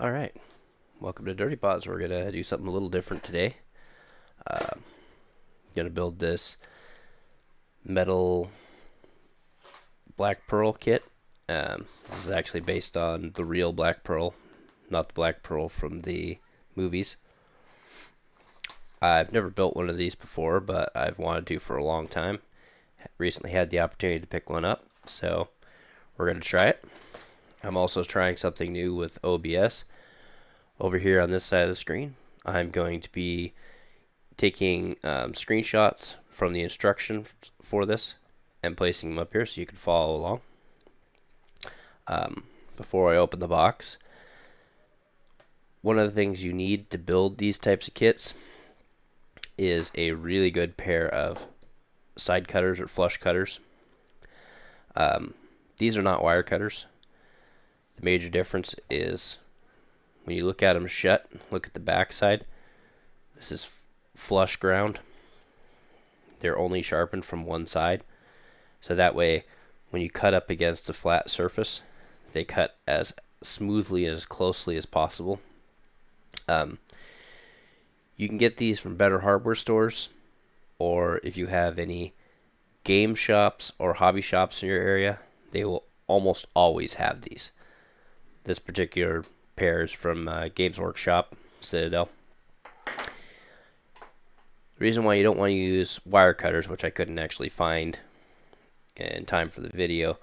Alright, welcome to Dirty Paws. We're going to do something a little different today. Going to build this metal black pearl kit. This is actually based on the real black pearl, not the black pearl from the movies. I've never built one of these before, but I've wanted to for a long time. Recently had the opportunity to pick one up, so we're going to try it. I'm also trying something new with OBS. Over here on this side of the screen, I'm going to be taking screenshots from the instructions for this and placing them up here so you can follow along. Before I open the box, one of the things you need to build these types of kits is a really good pair of side cutters or flush cutters. These are not wire cutters. The major difference is when you look at them shut, look at the back side. This is flush ground. They're only sharpened from one side, so that way when you cut up against a flat surface, they cut as smoothly and as closely as possible. You can get these from better hardware stores, or if you have any game shops or hobby shops in your area, they will almost always have these. This particular pair is from Games Workshop, Citadel. The reason why you don't want to use wire cutters, which I couldn't actually find in time for the video,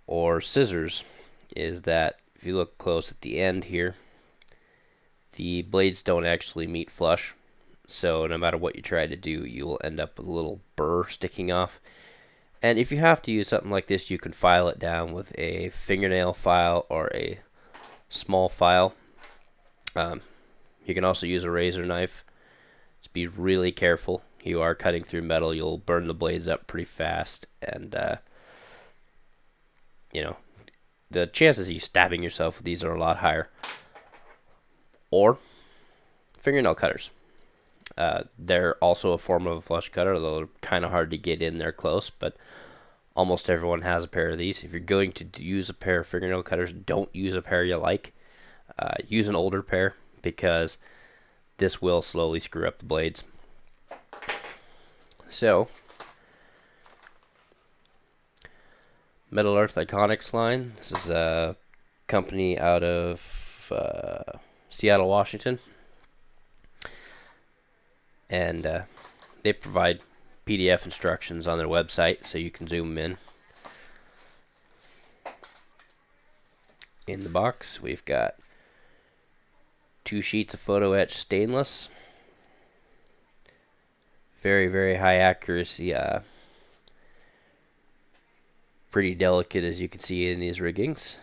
or scissors, is that if you look close at the end here, the blades don't actually meet flush, so no matter what you try to do, you will end up with a little burr sticking off. And if you have to use something like this, you can file it down with a fingernail file or a small file. You can also use a razor knife. Just be really careful. You are cutting through metal. You'll burn the blades up pretty fast, and the chances of you stabbing yourself with these are a lot higher. Or fingernail cutters. They're also a form of a flush cutter, although they're kind of hard to get in there close, but almost everyone has a pair of these. If you're going to use a pair of fingernail cutters, don't use a pair you like. Use an older pair, because this will slowly screw up the blades. So, Metal Earth ICONX line. This is a company out of Seattle, Washington. And they provide PDF instructions on their website, so you can zoom in. In the box, we've got 2 sheets of photo etched stainless. Very, very high accuracy. Pretty delicate, as you can see in these riggings.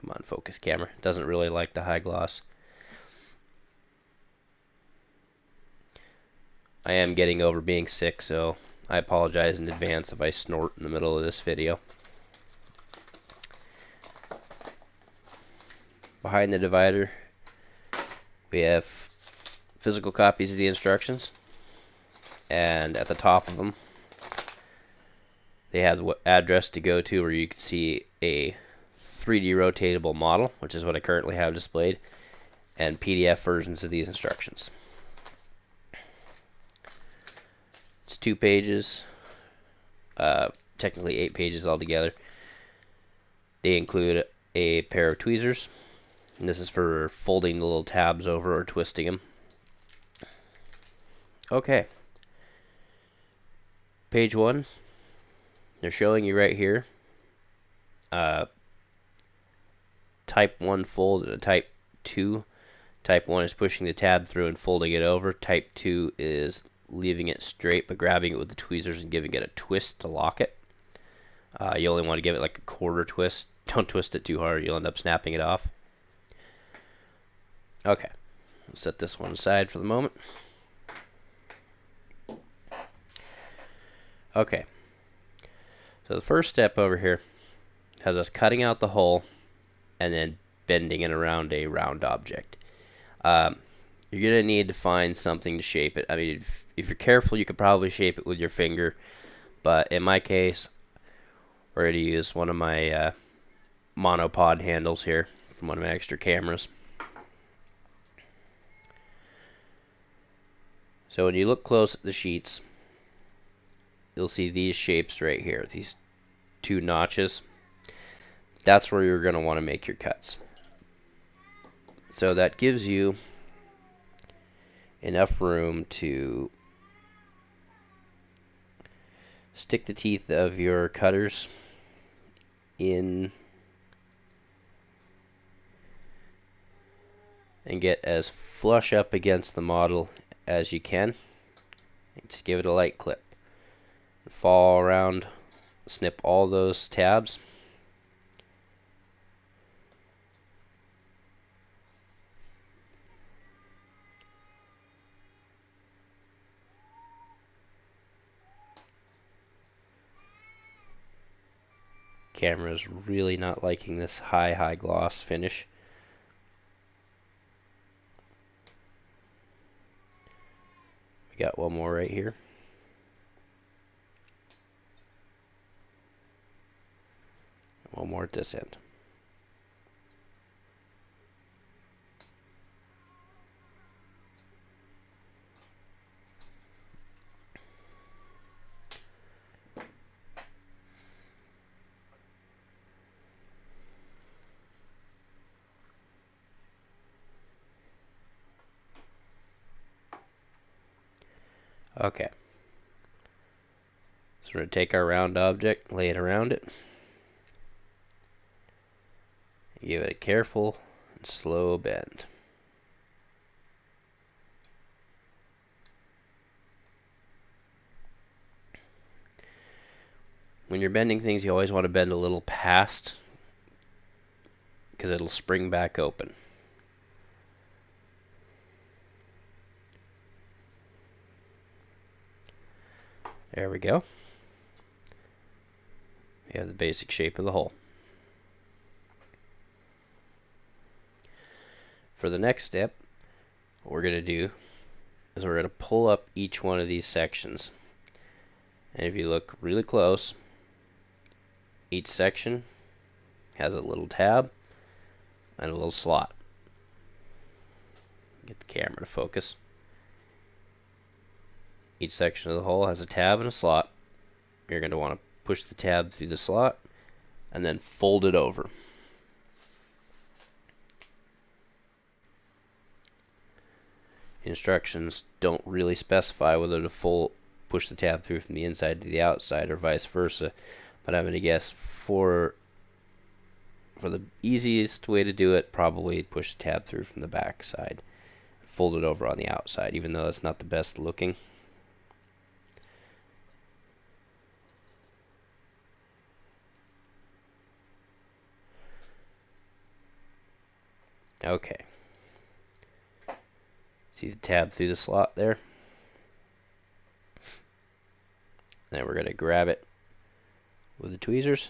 Come on, focus camera. Doesn't really like the high gloss. I am getting over being sick, so I apologize in advance if I snort in the middle of this video. Behind the divider, we have physical copies of the instructions, and at the top of them, they have the address to go to where you can see a 3D rotatable model, which is what I currently have displayed, and PDF versions of these instructions. It's 2 pages, technically 8 pages altogether. They include a pair of tweezers, and this is for folding the little tabs over or twisting them. Okay. Page 1, they're showing you right here type 1 fold and a type 2. Type 1 is pushing the tab through and folding it over. Type 2 is leaving it straight but grabbing it with the tweezers and giving it a twist to lock it. You only want to give it like a quarter twist. Don't twist it too hard, you'll end up snapping it off. Okay, let's set this one aside for the moment. Okay, so the first step over here has us cutting out the hole and then bending it around a round object. You're going to need to find something to shape it. I mean, if you're careful, you could probably shape it with your finger. But in my case, we're going to use one of my monopod handles here from one of my extra cameras. So when you look close at the sheets, you'll see these shapes right here, these two notches. That's where you're going to want to make your cuts. So that gives you enough room to stick the teeth of your cutters in and get as flush up against the model as you can. Just give it a light clip. Fall around, snip all those tabs. Camera's really not liking this high gloss finish. We got one more right here. One more at this end. Okay. So we're going to take our round object, lay it around it. Give it a careful and slow bend. When you're bending things, you always want to bend a little past because it'll spring back open. There we go. We have the basic shape of the hole. For the next step, what we're going to do is we're going to pull up each one of these sections. And if you look really close, each section has a little tab and a little slot. Get the camera to focus. Each section of the hole has a tab and a slot. You're going to want to push the tab through the slot and then fold it over. Instructions don't really specify whether to push the tab through from the inside to the outside or vice versa, but I'm going to guess for the easiest way to do it, probably push the tab through from the back side, fold it over on the outside, even though it's not the best looking. Okay. See the tab through the slot there? Then we're going to grab it with the tweezers,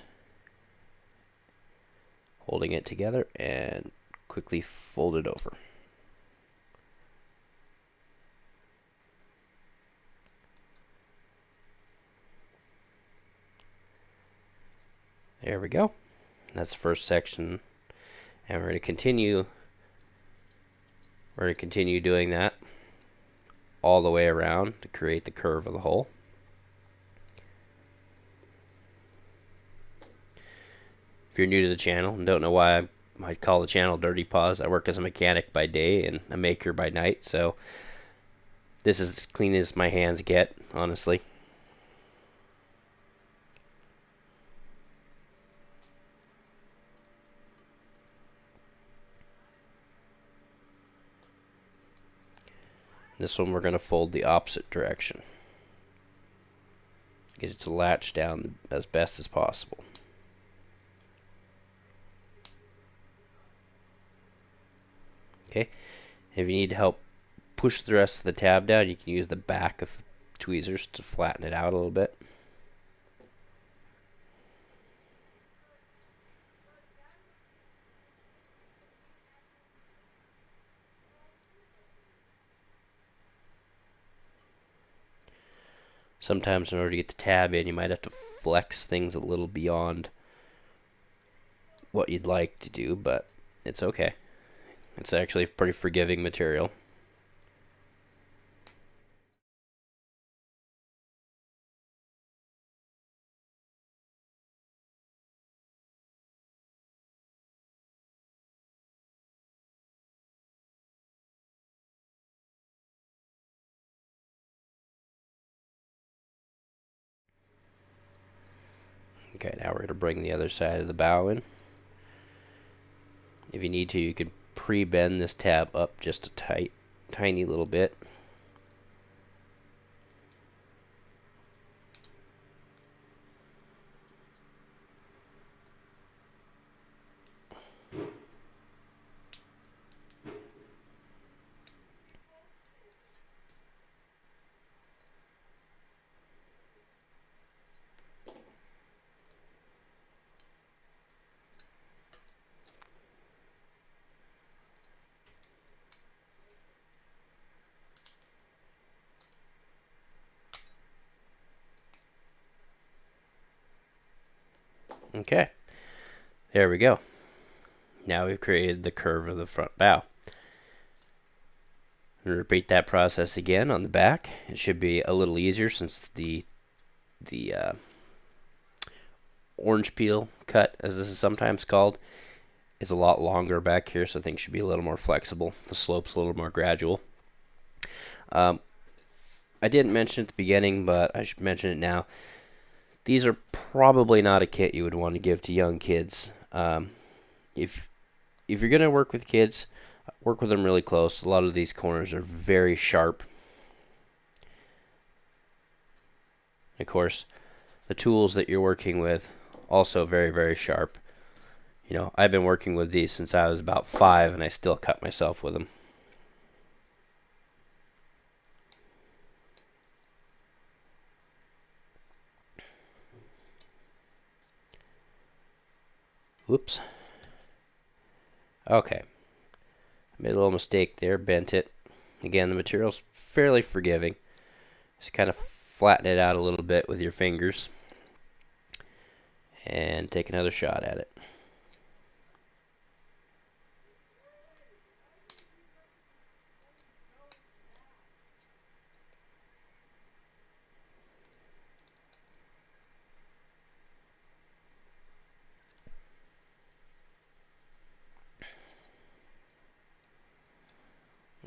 holding it together, and quickly fold it over. There we go. That's the first section, and we're going to continue. We're going to continue doing that all the way around to create the curve of the hole. If you're new to the channel and don't know why I might call the channel Dirty Paws, I work as a mechanic by day and a maker by night, so this is as clean as my hands get, honestly. This one we're going to fold the opposite direction. Get it to latch down as best as possible. Okay, if you need to help push the rest of the tab down, you can use the back of tweezers to flatten it out a little bit. Sometimes in order to get the tab in, you might have to flex things a little beyond what you'd like to do, but it's okay. It's actually a pretty forgiving material. Okay, now we're going to bring the other side of the bow in. If you need to, you can pre-bend this tab up just a tiny little bit. Okay, there we go. Now we've created the curve of the front bow. And repeat that process again on the back. It should be a little easier since the orange peel cut, as this is sometimes called, is a lot longer back here, so things should be a little more flexible. The slope's a little more gradual. I didn't mention it at the beginning, but I should mention it now. These are probably not a kit you would want to give to young kids. If you're going to work with kids, work with them really close. A lot of these corners are very sharp. Of course, the tools that you're working with also very, very sharp. You know, I've been working with these since I was about 5, and I still cut myself with them. Whoops. Okay. Made a little mistake there, bent it. Again, the material's fairly forgiving. Just kind of flatten it out a little bit with your fingers. And take another shot at it.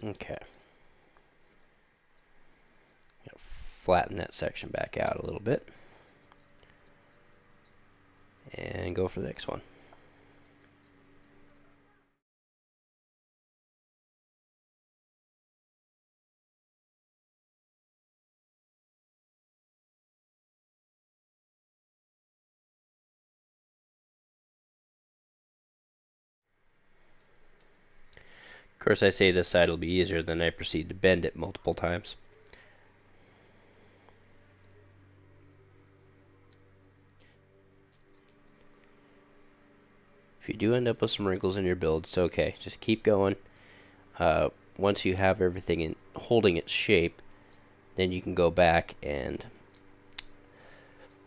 Okay. Flatten that section back out a little bit. And go for the next one. Of course, I say this side will be easier, then I proceed to bend it multiple times. If you do end up with some wrinkles in your build, it's okay. Just keep going. Once you have everything holding its shape, then you can go back and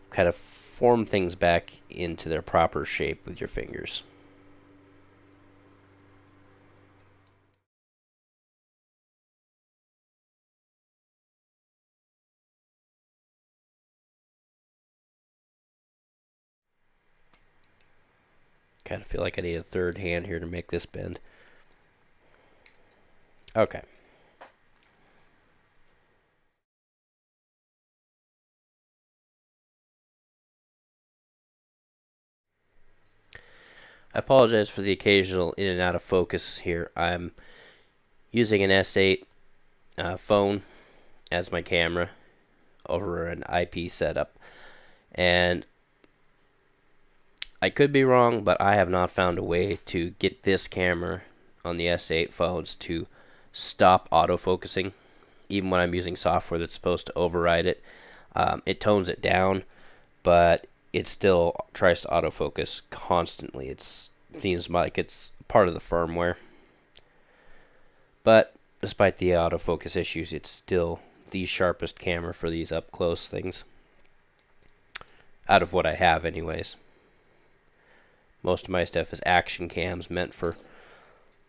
kind of form things back into their proper shape with your fingers. Kind of feel like I need a third hand here to make this bend. Okay. I apologize for the occasional in and out of focus here. I'm using an S8 phone as my camera over an IP setup. And I could be wrong, but I have not found a way to get this camera on the S8 phones to stop autofocusing, even when I'm using software that's supposed to override it. It tones it down, but it still tries to autofocus constantly. It seems like it's part of the firmware. But despite the autofocus issues, it still the sharpest camera for these up close things. Out of what I have anyways. Most of my stuff is action cams meant for a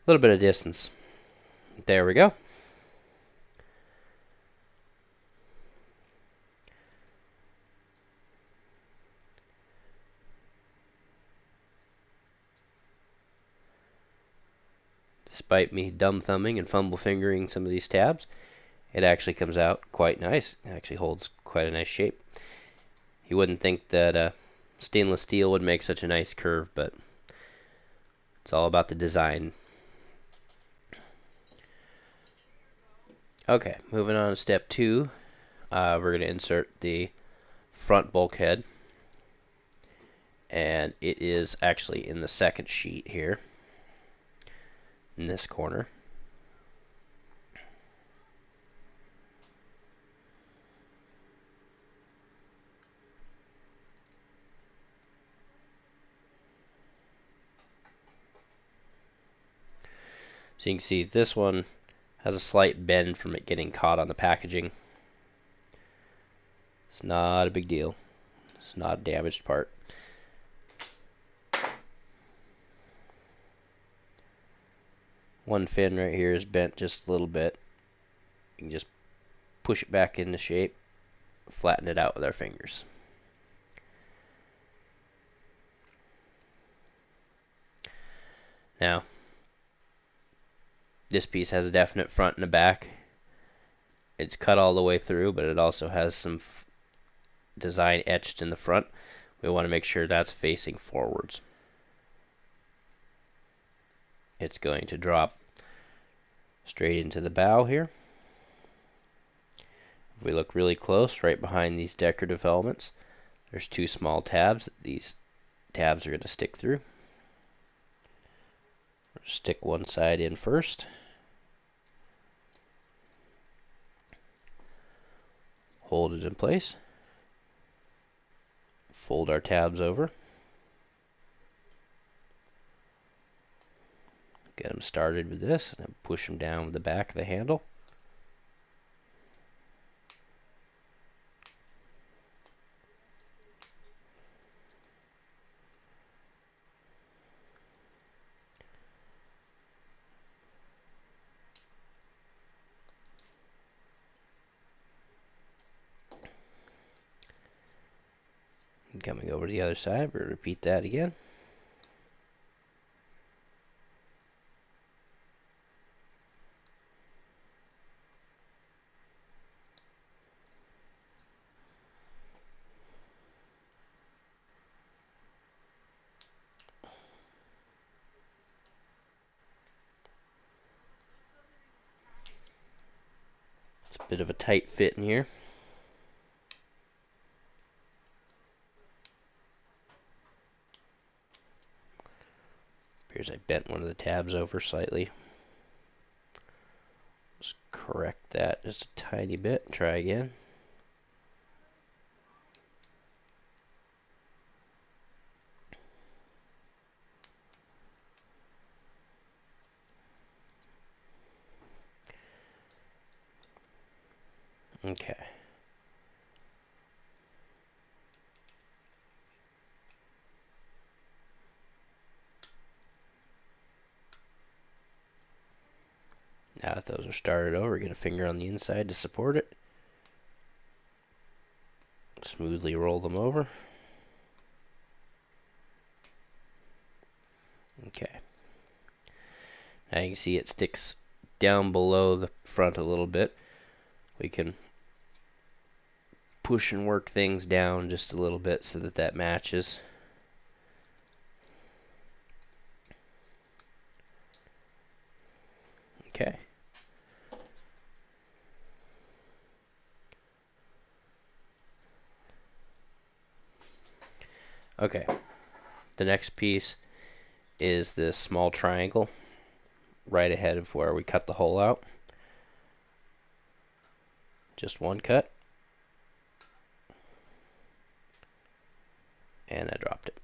little bit of distance. There we go. Despite me dumb thumbing and fumble fingering some of these tabs, it actually comes out quite nice. It actually holds quite a nice shape. You wouldn't think that stainless steel would make such a nice curve, but it's all about the design. Okay, moving on to step 2. We're going to insert the front bulkhead, and it is actually in the second sheet here in this corner. So you can see this one has a slight bend from it getting caught on the packaging. It's not a big deal. It's not a damaged part. One fin right here is bent just a little bit. You can just push it back into shape, flatten it out with our fingers. Now, this piece has a definite front and a back. It's cut all the way through, but it also has some design etched in the front. We want to make sure that's facing forwards. It's going to drop straight into the bow here. If we look really close, right behind these decorative elements, there's 2 small tabs. These tabs are going to stick through. Stick one side in first. Hold it in place. Fold our tabs over. Get them started with this, and then push them down with the back of the handle. And coming over to the other side, we'll repeat that again. It's a bit of a tight fit in here. Appears I bent one of the tabs over slightly. Just correct that just a tiny bit. Try again. Okay. Now that those are started over, get a finger on the inside to support it. Smoothly roll them over. Okay. Now you can see it sticks down below the front a little bit. We can push and work things down just a little bit so that that matches. Okay. Okay. The next piece is this small triangle right ahead of where we cut the hole out. Just one cut. And I dropped it.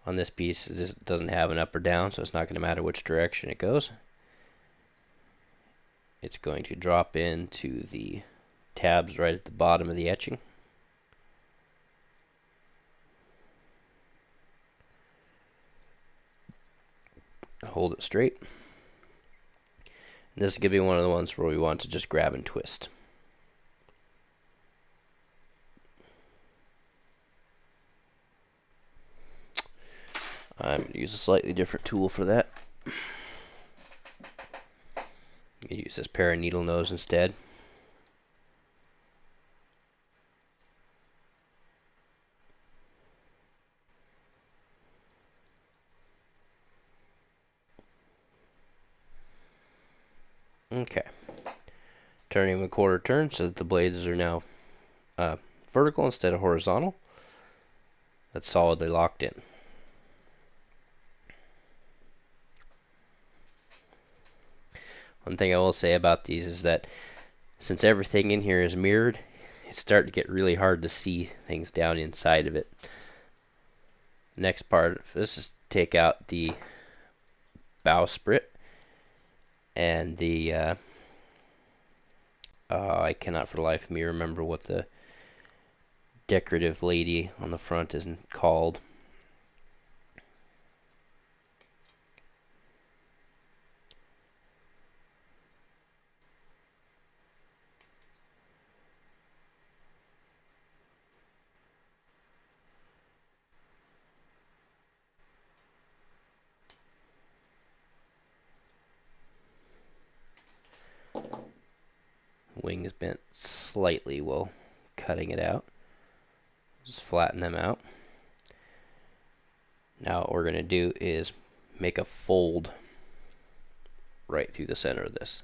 On this piece, it just doesn't have an up or down, so it's not going to matter which direction it goes. it's going to drop into the tabs right at the bottom of the etching. Hold it straight. And this is going to be one of the ones where we want to just grab and twist. I'm going to use a slightly different tool for that. You use this pair of needle nose instead. Okay. Turning them a quarter turn so that the blades are now vertical instead of horizontal. That's solidly locked in. One thing I will say about these is that since everything in here is mirrored, it's starting to get really hard to see things down inside of it. Next part of this is take out the bowsprit and the I cannot for the life of me remember what the decorative lady on the front isn't called. Wing is bent slightly while cutting it out. Just flatten them out. Now what we're going to do is make a fold right through the center of this.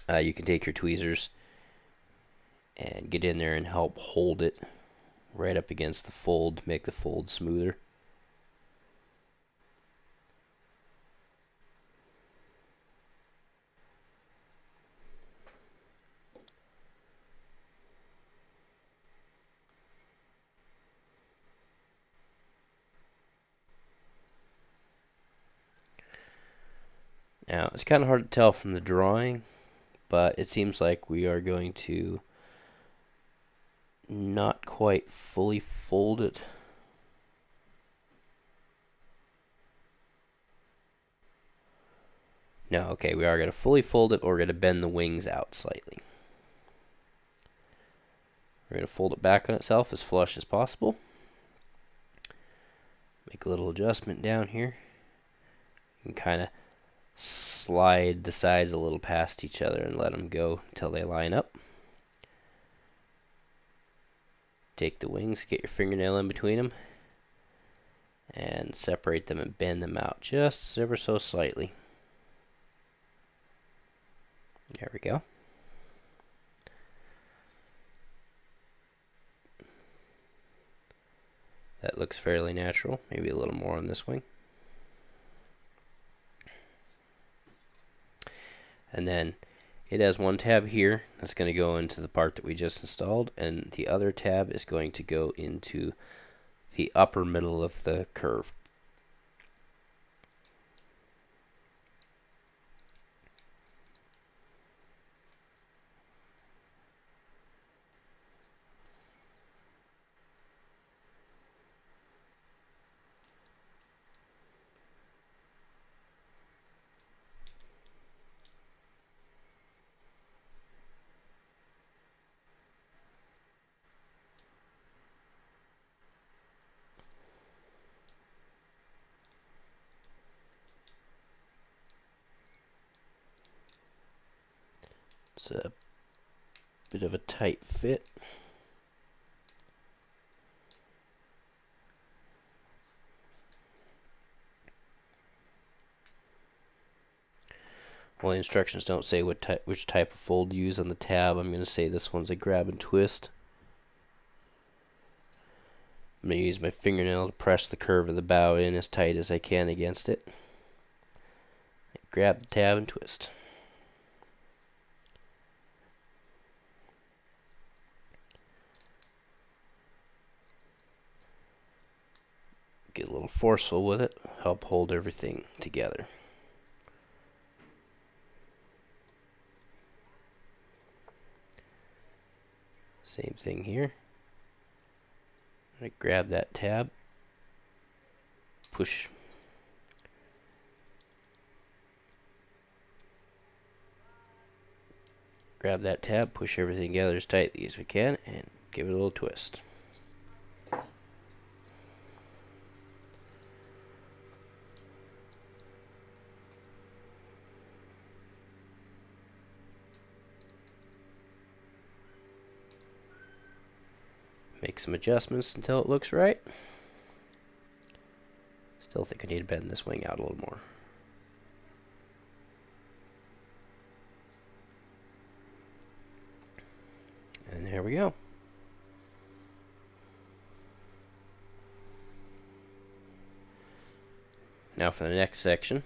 You can take your tweezers and get in there and help hold it right up against the fold, make the fold smoother. Now, it's kind of hard to tell from the drawing, but it seems like we are going to not quite fully fold it. No, okay, we are going to fully fold it, but we're going to bend the wings out slightly. We're going to fold it back on itself as flush as possible. Make a little adjustment down here. You can kind of slide the sides a little past each other and let them go until they line up. Take the wings, get your fingernail in between them, and separate them and bend them out just ever so slightly. There we go. That looks fairly natural. Maybe a little more on this wing. And then it has one tab here that's going to go into the part that we just installed, and the other tab is going to go into the upper middle of the curve. It's a bit of a tight fit. Well, the instructions don't say which type of fold to use on the tab. I'm going to say this one's a grab and twist. I'm going to use my fingernail to press the curve of the bow in as tight as I can against it. Grab the tab and twist. Get a little forceful with it, help hold everything together. Same thing here. I grab that tab, push. Grab that tab, push everything together as tightly as we can, and give it a little twist. Make some adjustments until it looks right. Still think I need to bend this wing out a little more. And there we go. Now for the next section,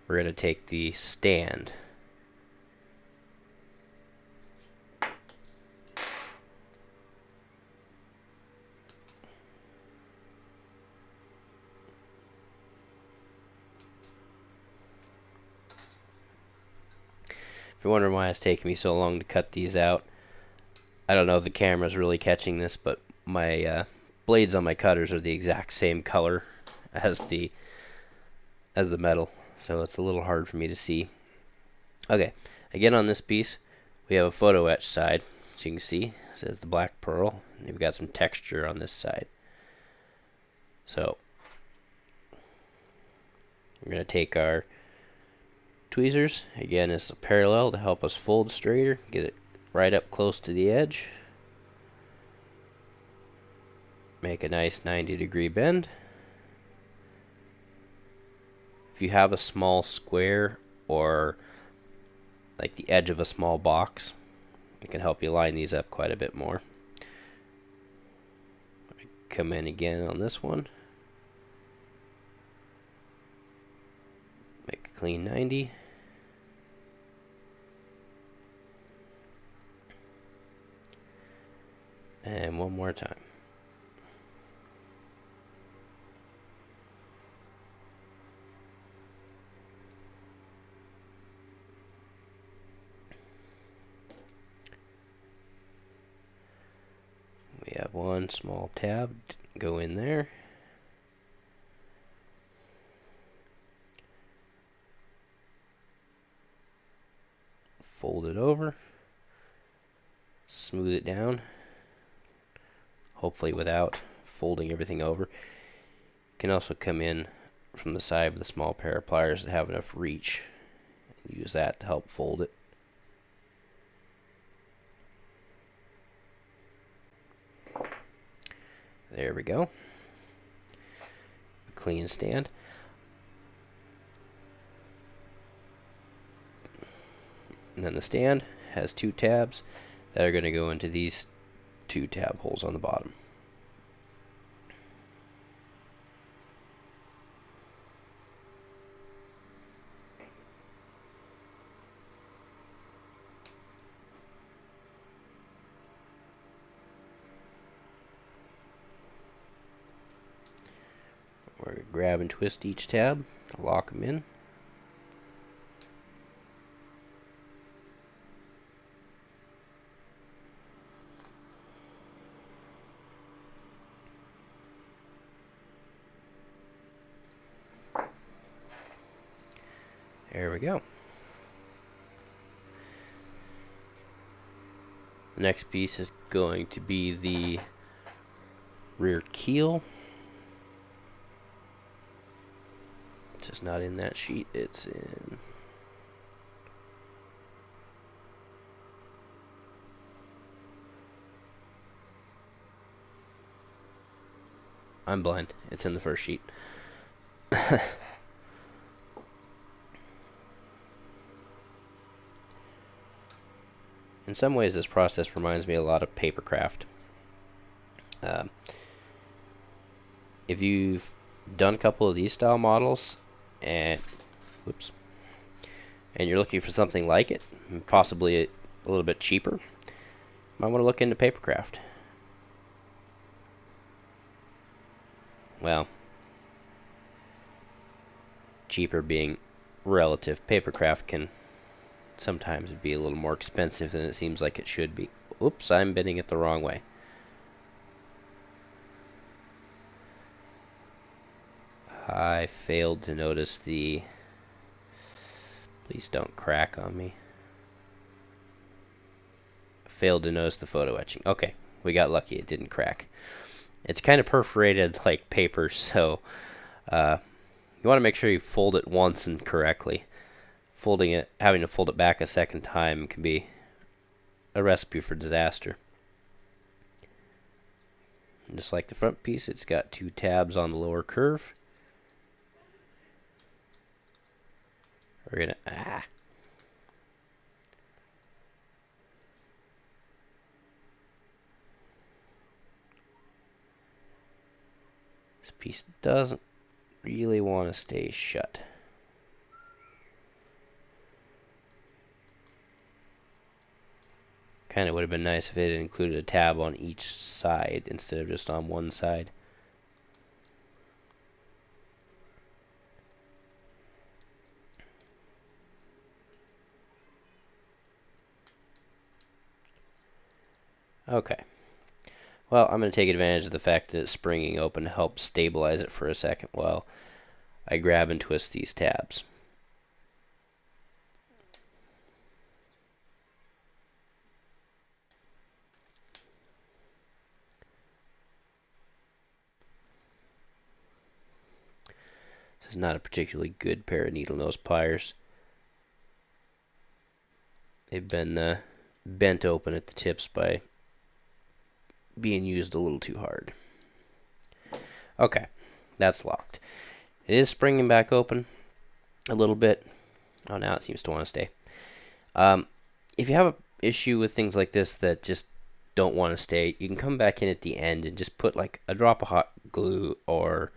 we're going to take the stand. If you're wondering why it's taking me so long to cut these out, I don't know if the camera's really catching this, but my blades on my cutters are the exact same color as the metal, so it's a little hard for me to see. Okay, again on this piece, we have a photo etch side, so you can see it says the black pearl, and we've got some texture on this side. So we're going to take our tweezers, again it's a parallel to help us fold straighter, get it right up close to the edge, make a nice 90-degree bend. If you have a small square or like the edge of a small box, it can help you line these up quite a bit more. Come in again on this one, make a clean 90. And one more time. We have one small tab, go in there. Fold it over. Smooth it down. Hopefully without folding everything over. You can also come in from the side with a small pair of pliers that have enough reach. Use that to help fold it. There we go. A clean stand. And then the stand has two tabs that are going to go into these two tab holes on the bottom. We're going to grab and twist each tab to lock them in. There we go. The next piece is going to be the rear keel. It's just not in that sheet, it's in... I'm blind. It's in the first sheet. In some ways, this process reminds me a lot of papercraft. If you've done a couple of these style models and you're looking for something like it, possibly a little bit cheaper, you might want to look into papercraft. Well, cheaper being relative. Papercraft can sometimes be a little more expensive than it seems like it should be. oops, I'm bending it the wrong way. I failed to notice the... Please don't crack on me. Failed to notice the photo etching. Okay, we got lucky. It didn't crack. It's kind of perforated like paper, so you want to make sure you fold it once and correctly. Having to fold it back a second time can be a recipe for disaster. And just like the front piece, it's got 2 tabs on the lower curve. We're gonna This piece doesn't really want to stay shut. Kind of would have been nice if it had included a tab on each side instead of just on one side. Okay. Well, I'm going to take advantage of the fact that it's springing open to help stabilize it for a second while I grab and twist these tabs. This is not a particularly good pair of needle nose pliers. They've been bent open at the tips by being used a little too hard. Okay, that's locked. It is springing back open a little bit. Oh, now it seems to want to stay. If you have an issue with things like this that just don't want to stay, you can come back in at the end and just put like a drop of hot glue, or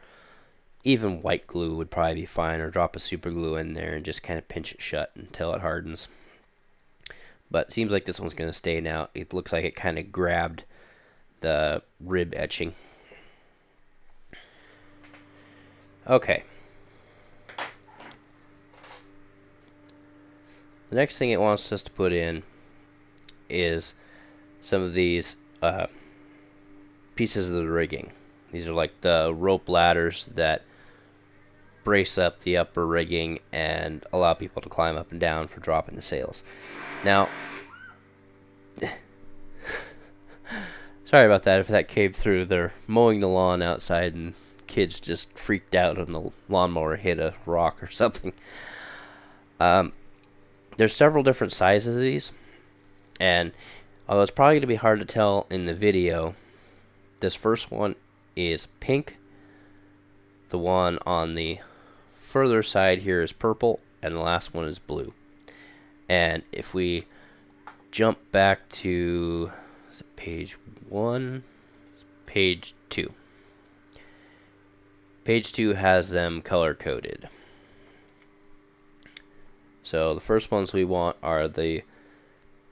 even white glue would probably be fine, or drop a super glue in there and just kind of pinch it shut until it hardens. But it seems like this one's going to stay now. It looks like it kind of grabbed the rib etching. Okay. The next thing it wants us to put in is some of these pieces of the rigging. These are like the rope ladders that brace up the upper rigging and allow people to climb up and down for dropping the sails. Now, sorry about that if that came through. They're mowing the lawn outside and kids just freaked out and the lawnmower hit a rock or something. There's several different sizes of these, and although it's probably going to be hard to tell in the video, this first one is pink. The one on the further side here is purple, and the last one is blue. And if we jump back to page 1, page 2. Page 2 has them color coded. So the first ones we want are the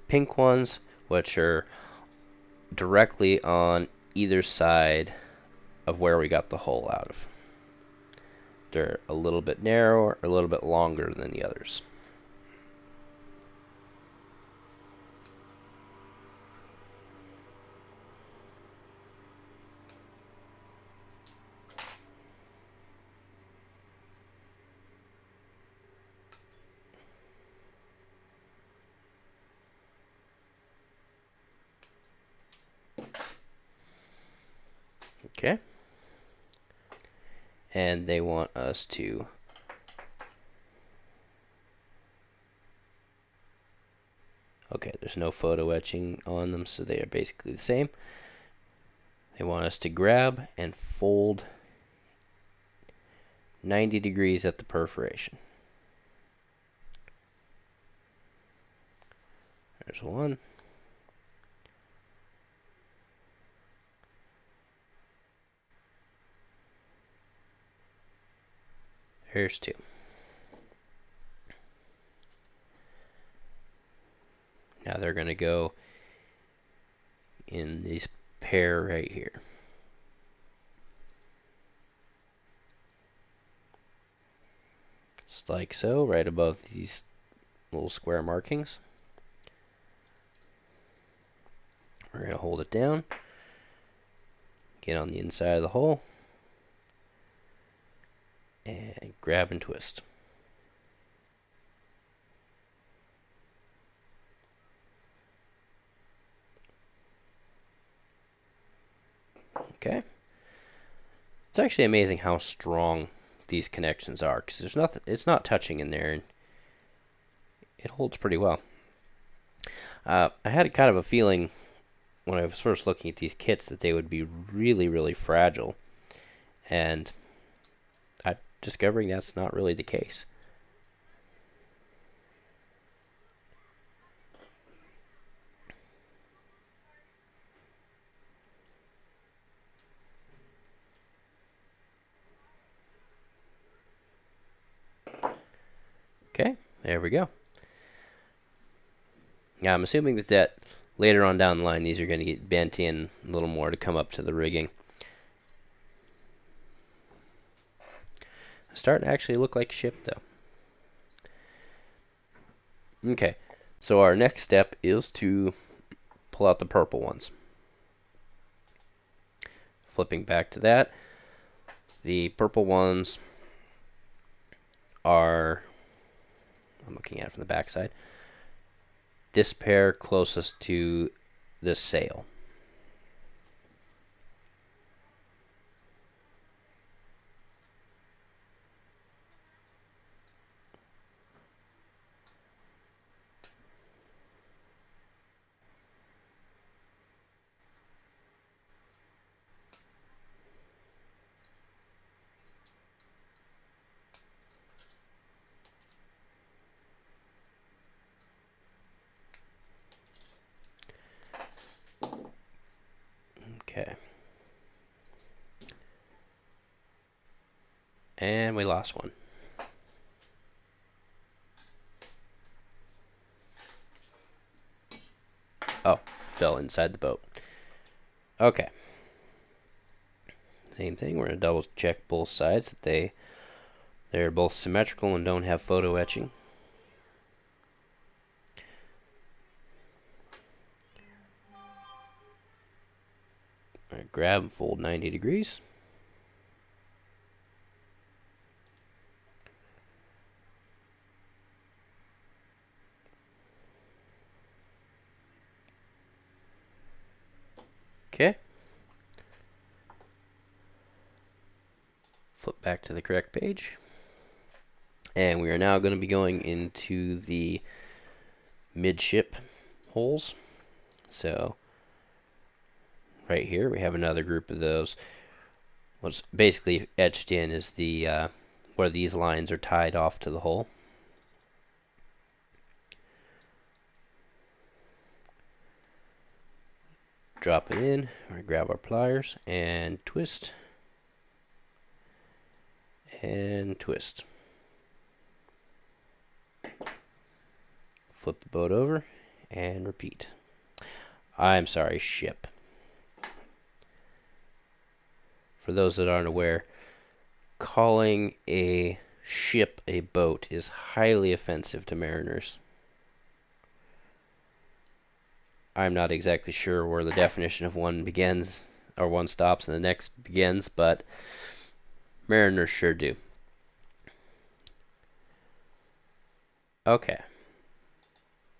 pink ones, which are directly on either side of where we got the hole out of. They're a little bit narrower, a little bit longer than the others. Okay. And they want us to okay, there's no photo etching on them, so they are basically the same. They want us to grab and fold 90 degrees at the perforation. There's one. Here's 2. Now they're going to go in this pair right here. Just like so, right above these little square markings. We're going to hold it down, get on the inside of the hole, and grab and twist. Okay. It's actually amazing how strong these connections are, because there's nothing, it's not touching in there, and it holds pretty well. I had kind of a feeling when I was first looking at these kits that they would be really, really fragile, and I'm discovering that's not really the case. Okay, there we go. Now I'm assuming that later on down the line these are going to get bent in a little more to come up to the rigging. Starting to actually look like a ship though. Okay, so our next step is to pull out the purple ones. Flipping back to that, the purple ones are, I'm looking at it from the back side, this pair closest to this sail. Okay. And we lost one. Oh, fell inside the boat. Okay. Same thing, we're going to double check both sides that they're both symmetrical and don't have photo etching. All right, grab and fold 90 degrees. Okay. Flip back to the correct page. And we are now going to be going into the midship holes. So right here we have another group of those. What's basically etched in is the where these lines are tied off to the hole. Drop it in, we're going to grab our pliers and twist. And twist. Flip the boat over and repeat. I'm sorry, ship. For those that aren't aware, calling a ship a boat is highly offensive to mariners. I'm not exactly sure where the definition of one begins, or one stops and the next begins, but mariners sure do. Okay.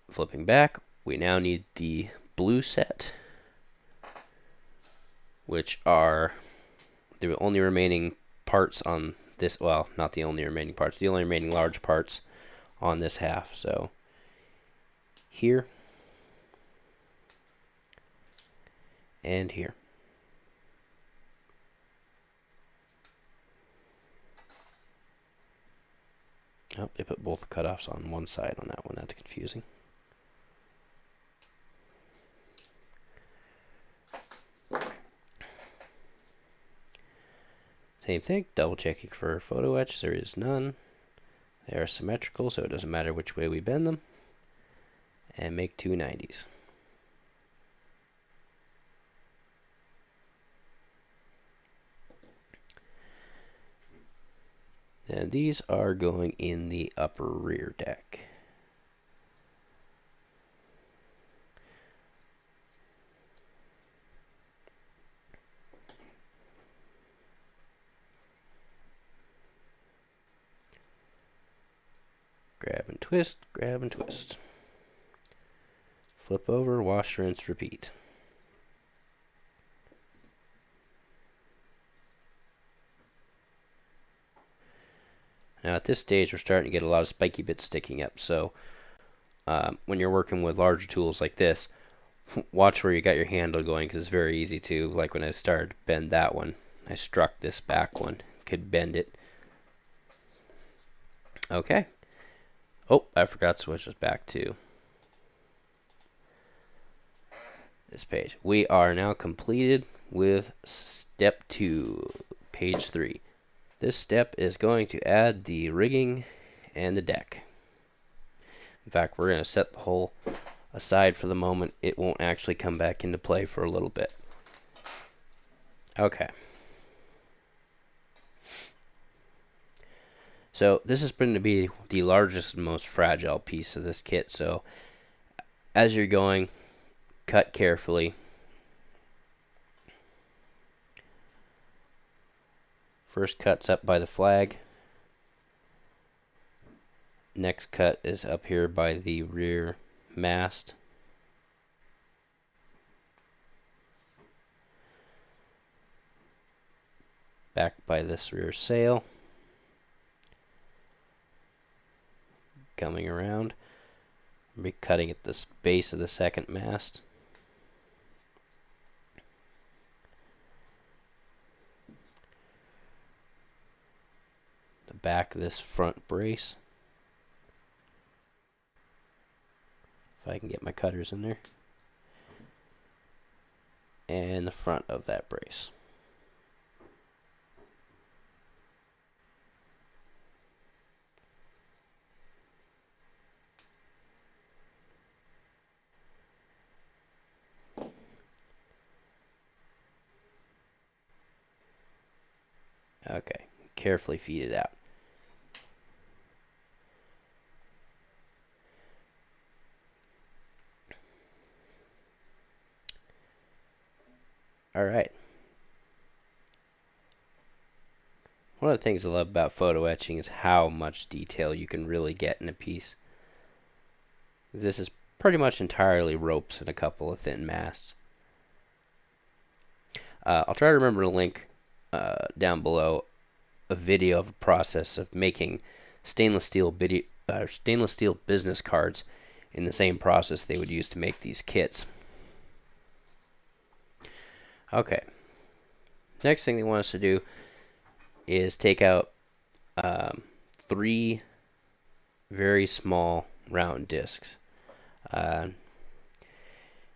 Flipping back, we now need the blue set, which are the only remaining parts on this, well, not the only remaining parts, the only remaining large parts on this half. So here and here. Oh, they put both cutoffs on one side on that one. That's confusing. Same thing, double checking for photo etch. There is none. They are symmetrical, so it doesn't matter which way we bend them. And make two 90s. And these are going in the upper rear deck. Grab and twist, grab and twist. Flip over, wash, rinse, repeat. Now at this stage, we're starting to get a lot of spiky bits sticking up. So when you're working with larger tools like this, watch where you got your handle going, because it's very easy to, like when I started to bend that one, I struck this back one, could bend it. Okay. Oh, I forgot to switch us back to this page. We are now completed with step 2, page 3. This step is going to add the rigging and the deck. In fact, we're going to set the hole aside for the moment. It won't actually come back into play for a little bit. Okay. So this is going to be the largest and most fragile piece of this kit. So as you're going, cut carefully. First cut's up by the flag. Next cut is up here by the rear mast. Back by this rear sail. Coming around. I'll be cutting at the base of the second mast. The back of this front brace. If I can get my cutters in there. And the front of that brace. Okay, carefully feed it out. Alright. One of the things I love about photo etching is how much detail you can really get in a piece. This is pretty much entirely ropes and a couple of thin masts. I'll try to remember to link down below a video of a process of making stainless steel business cards in the same process they would use to make these kits. Okay. Next thing they want us to do is take out 3 very small round discs.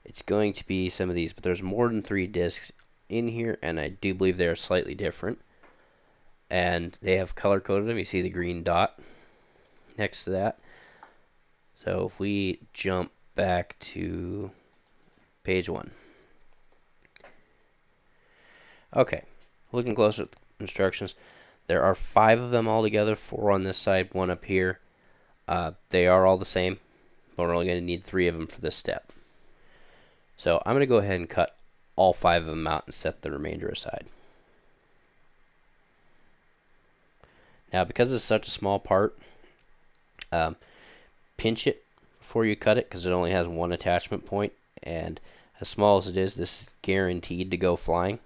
It's going to be some of these, but there's more than 3 discs in here, and I do believe they're slightly different. And they have color coded them. You see the green dot next to that. So if we jump back to page 1. Okay, looking closer at the instructions, there are 5 of them all together, 4 on this side, 1 up here. They are all the same, but we're only going to need 3 of them for this step. So I'm going to go ahead and cut all 5 of them out and set the remainder aside. Now, because it's such a small part, pinch it before you cut it, because it only has 1 attachment point, and as small as it is, this is guaranteed to go flying.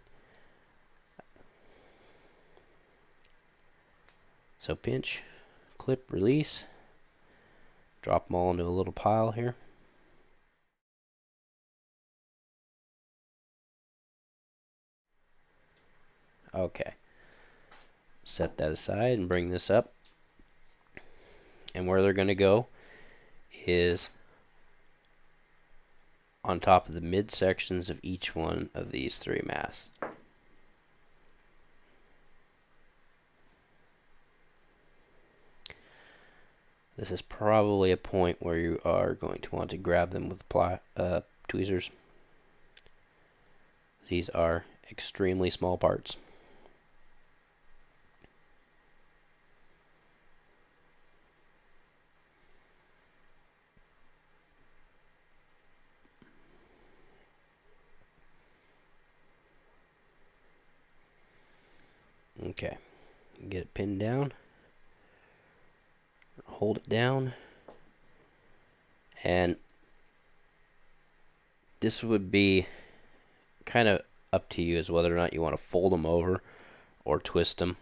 So pinch, clip, release, drop them all into a little pile here. Okay, set that aside and bring this up. And where they're going to go is on top of the midsections of each one of these 3 masts. This is probably a point where you are going to want to grab them with tweezers. These are extremely small parts. Okay, get it pinned down. Hold it down, and this would be kind of up to you as whether or not you want to fold them over or twist them.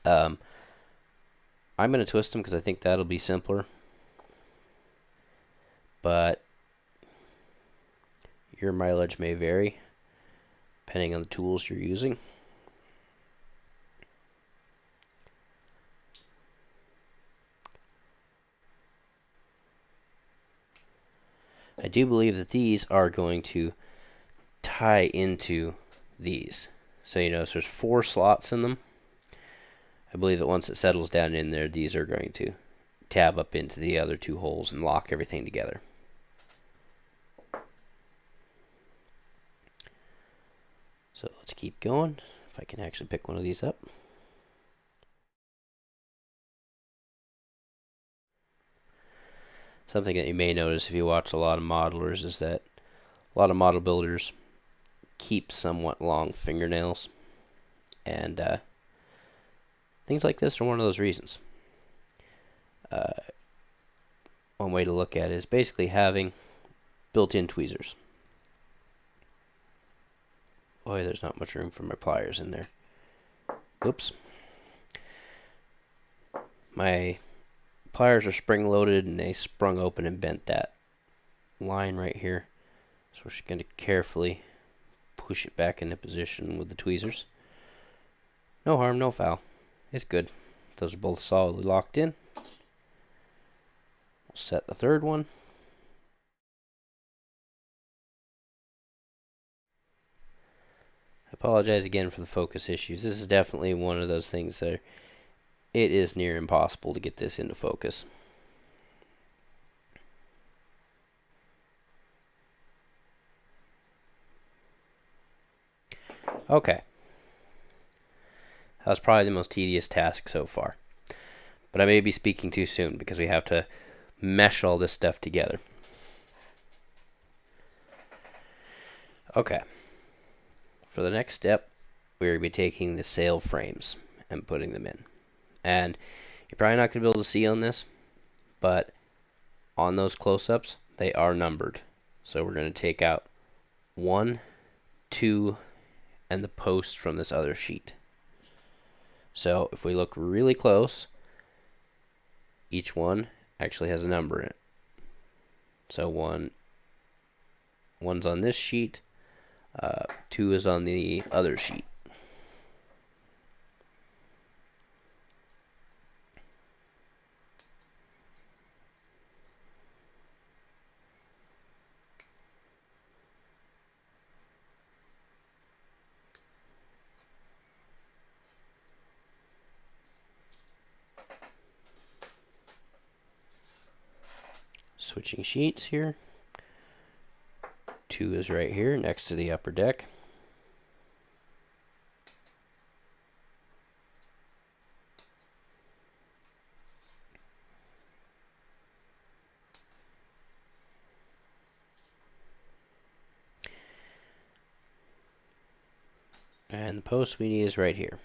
I'm going to twist them because I think that'll be simpler, but your mileage may vary depending on the tools you're using. I do believe that these are going to tie into these. So you notice there's 4 slots in them. I believe that once it settles down in there, these are going to tab up into the other 2 holes and lock everything together. So let's keep going. If I can actually pick one of these up. Something that you may notice if you watch a lot of modelers is that a lot of model builders keep somewhat long fingernails, and things like this are one of those reasons. One way to look at it is basically having built-in tweezers. Boy, there's not much room for my pliers in there. Oops. My pliers are spring-loaded and they sprung open and bent that line right here. So we're just going to carefully push it back into position with the tweezers. No harm, no foul. It's good. Those are both solidly locked in. We'll set the third one. I apologize again for the focus issues. This is definitely one of those things that it is near impossible to get this into focus. Okay. That was probably the most tedious task so far. But I may be speaking too soon because we have to mesh all this stuff together. Okay. For the next step, we're going to be taking the sail frames and putting them in. And you're probably not going to be able to see on this, but on those close-ups, they are numbered. So we're going to take out 1, 2, and the post from this other sheet. So if we look really close, each one actually has a number in it. So one's on this sheet, 2 is on the other sheet. Switching sheets here. 2 is right here next to the upper deck. And the post we need is right here.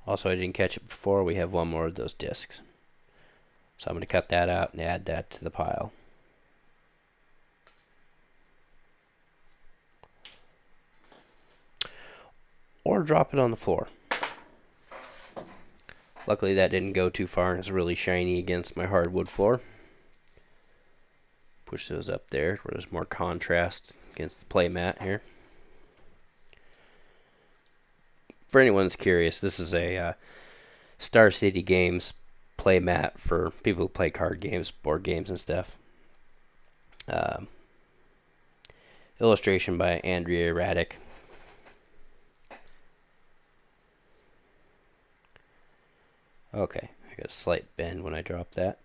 Also, I didn't catch it before, we have one more of those discs. So I'm going to cut that out and add that to the pile. Or drop it on the floor. Luckily that didn't go too far and it's really shiny against my hardwood floor. Push those up there where there's more contrast against the play mat here. For anyone that's curious, this is a Star City Games play mat for people who play card games, board games and stuff. Illustration by Andrea Raddick. Okay, I got a slight bend when I drop that.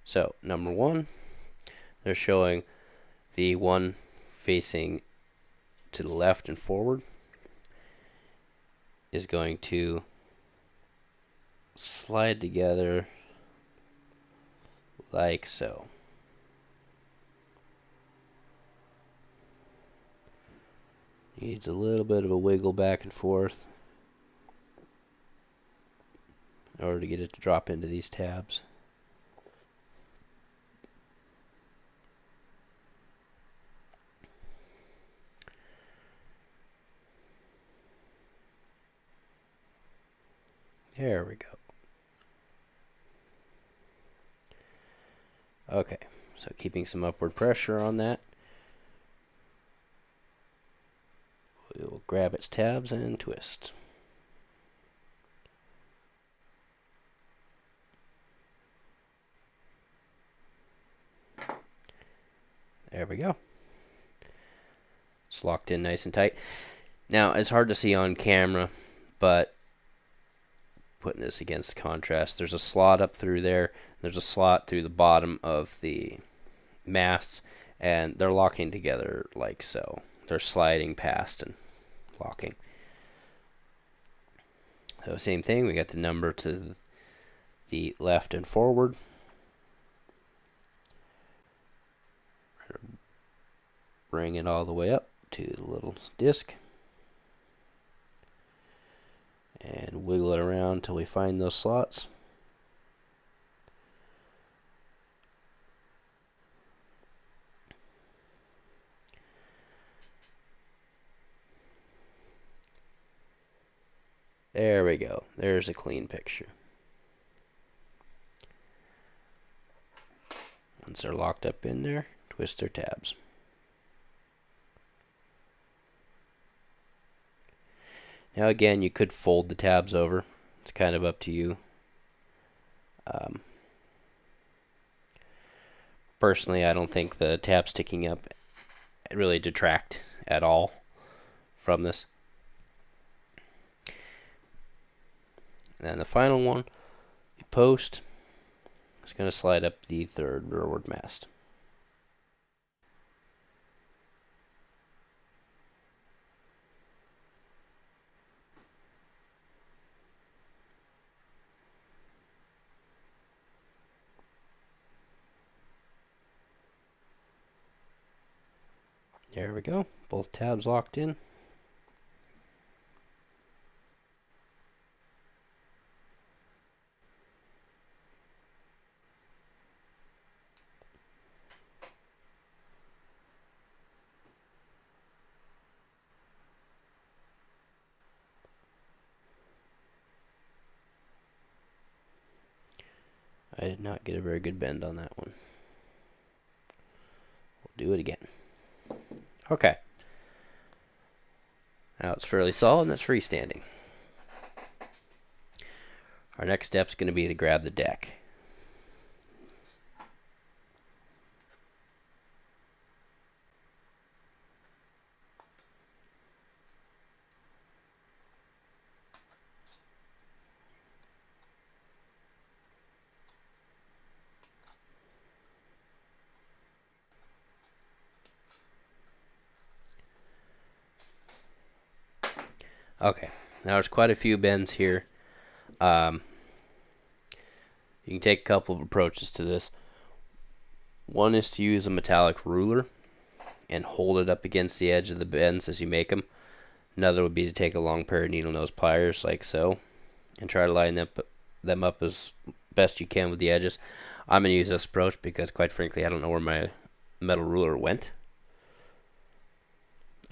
So, number 1, they're showing The one facing to the left and forward is going to slide together like so. Needs a little bit of a wiggle back and forth in order to get it to drop into these tabs. There we go. Okay, so keeping some upward pressure on that. We'll grab its tabs and twist. There we go. It's locked in nice and tight. Now, it's hard to see on camera, but putting this against contrast, there's a slot up through there. There's a slot through the bottom of the masts, and they're locking together like so. They're sliding past and locking. So same thing, we got the number to the left and forward. Bring it all the way up to the little disc and wiggle it around until we find those slots. There we go. There's a clean picture. Once they're locked up in there, twist their tabs. Now again, you could fold the tabs over. It's kind of up to you. Personally, I don't think the tabs sticking up really detract at all from this. And the final one, the post, is going to slide up the third rearward mast. There we go, both tabs locked in. I did not get a very good bend on that one. We'll do it again. Okay. Now it's fairly solid and it's freestanding. Our next step is going to be to grab the deck. Okay, now there's quite a few bends here. You can take a couple of approaches to this. One is to use a metallic ruler and hold it up against the edge of the bends as you make them. Another would be to take a long pair of needle nose pliers like so and try to line them up as best you can with the edges. I'm going to use this approach because quite frankly I don't know where my metal ruler went.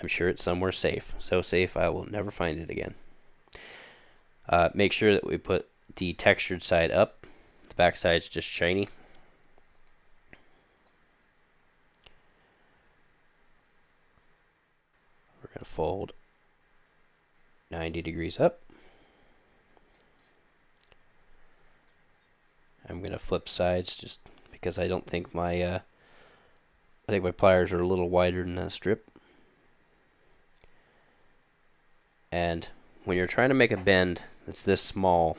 I'm sure it's somewhere safe. So safe I will never find it again. Make sure that we put the textured side up. The back side's just shiny. We're going to fold 90 degrees up. I'm going to flip sides just because I don't think my pliers are a little wider than that strip. And when you're trying to make a bend that's this small,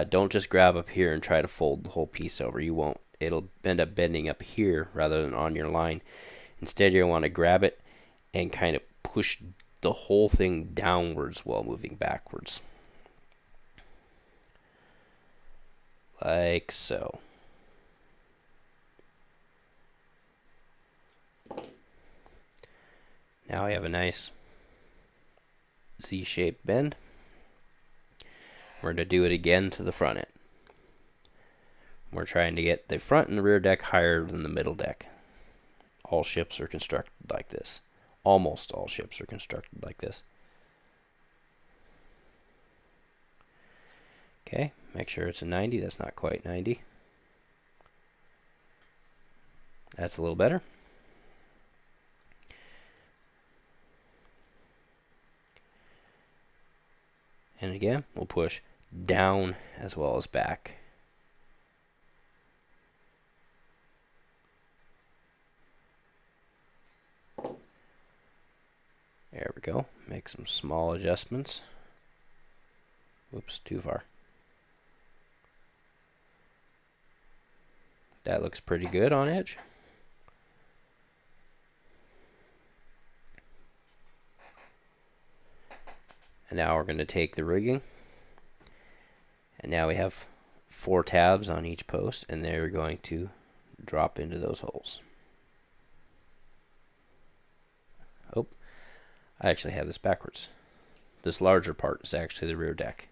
don't just grab up here and try to fold the whole piece over. You won't. It'll end up bending up here rather than on your line. Instead, you're going to want to grab it and kind of push the whole thing downwards while moving backwards. Like so. Now I have a nice Z-shaped bend. We're going to do it again to the front end. We're trying to get the front and the rear deck higher than the middle deck. All ships are constructed like this. Almost all ships are constructed like this. Okay, make sure it's a 90. That's not quite 90. That's a little better. And again, we'll push down as well as back. There we go. Make some small adjustments. Oops, too far. That looks pretty good on edge. And now we're going to take the rigging. And now we have 4 tabs on each post, and they're going to drop into those holes. Oh, I actually have this backwards. This larger part is actually the rear deck.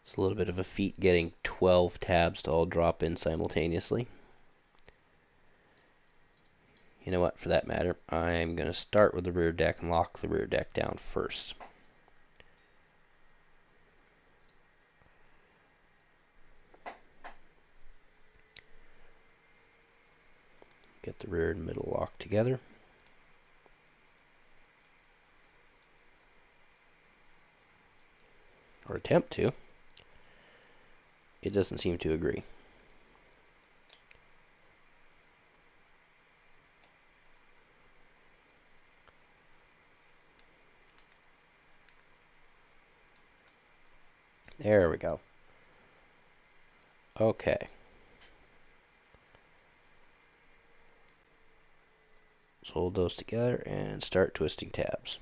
It's a little bit of a feat getting 12 tabs to all drop in simultaneously. You know what, for that matter, I'm going to start with the rear deck and lock the rear deck down first. Get the rear and middle locked together. Or attempt to. It doesn't seem to agree. There we go. Okay. So hold those together and start twisting tabs.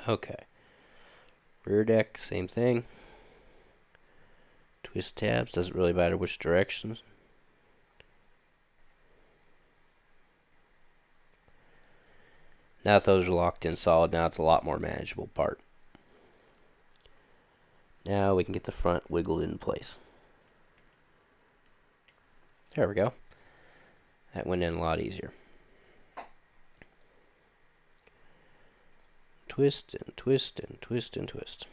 Okay. Rear deck, same thing. Twist tabs, doesn't really matter which directions. Now that those are locked in solid, now it's a lot more manageable part. Now we can get the front wiggled in place. There we go. That went in a lot easier. Twist and twist and twist and twist.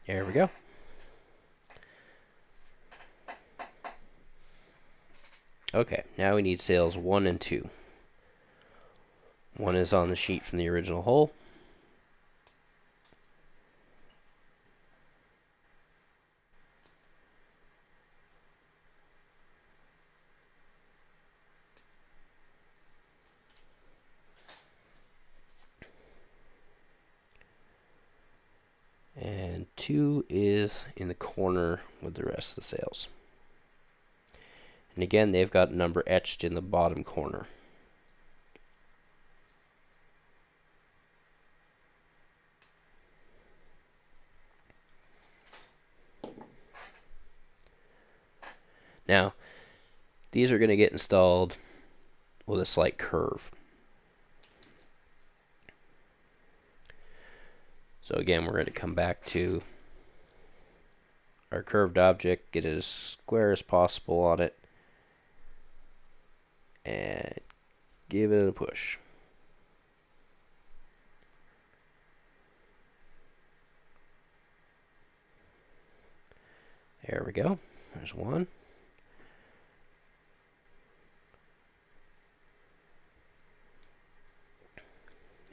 There we go. Okay, now we need sails 1 and 2. One is on the sheet from the original hull. And 2 is in the corner with the rest of the sails. And again, they've got a number etched in the bottom corner. Now, these are going to get installed with a slight curve. So again, we're going to come back to our curved object, get it as square as possible on it, and give it a push. There we go. There's one.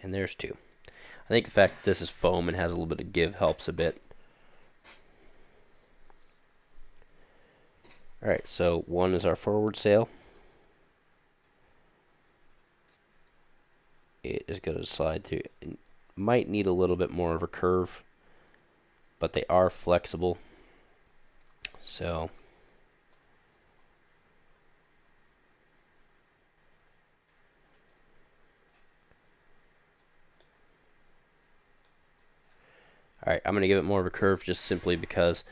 And there's two. I think the fact that this is foam and has a little bit of give helps a bit. Alright, so one is our forward sail. It is going to slide through. It might need a little bit more of a curve, but they are flexible. So alright, I'm going to give it more of a curve just simply because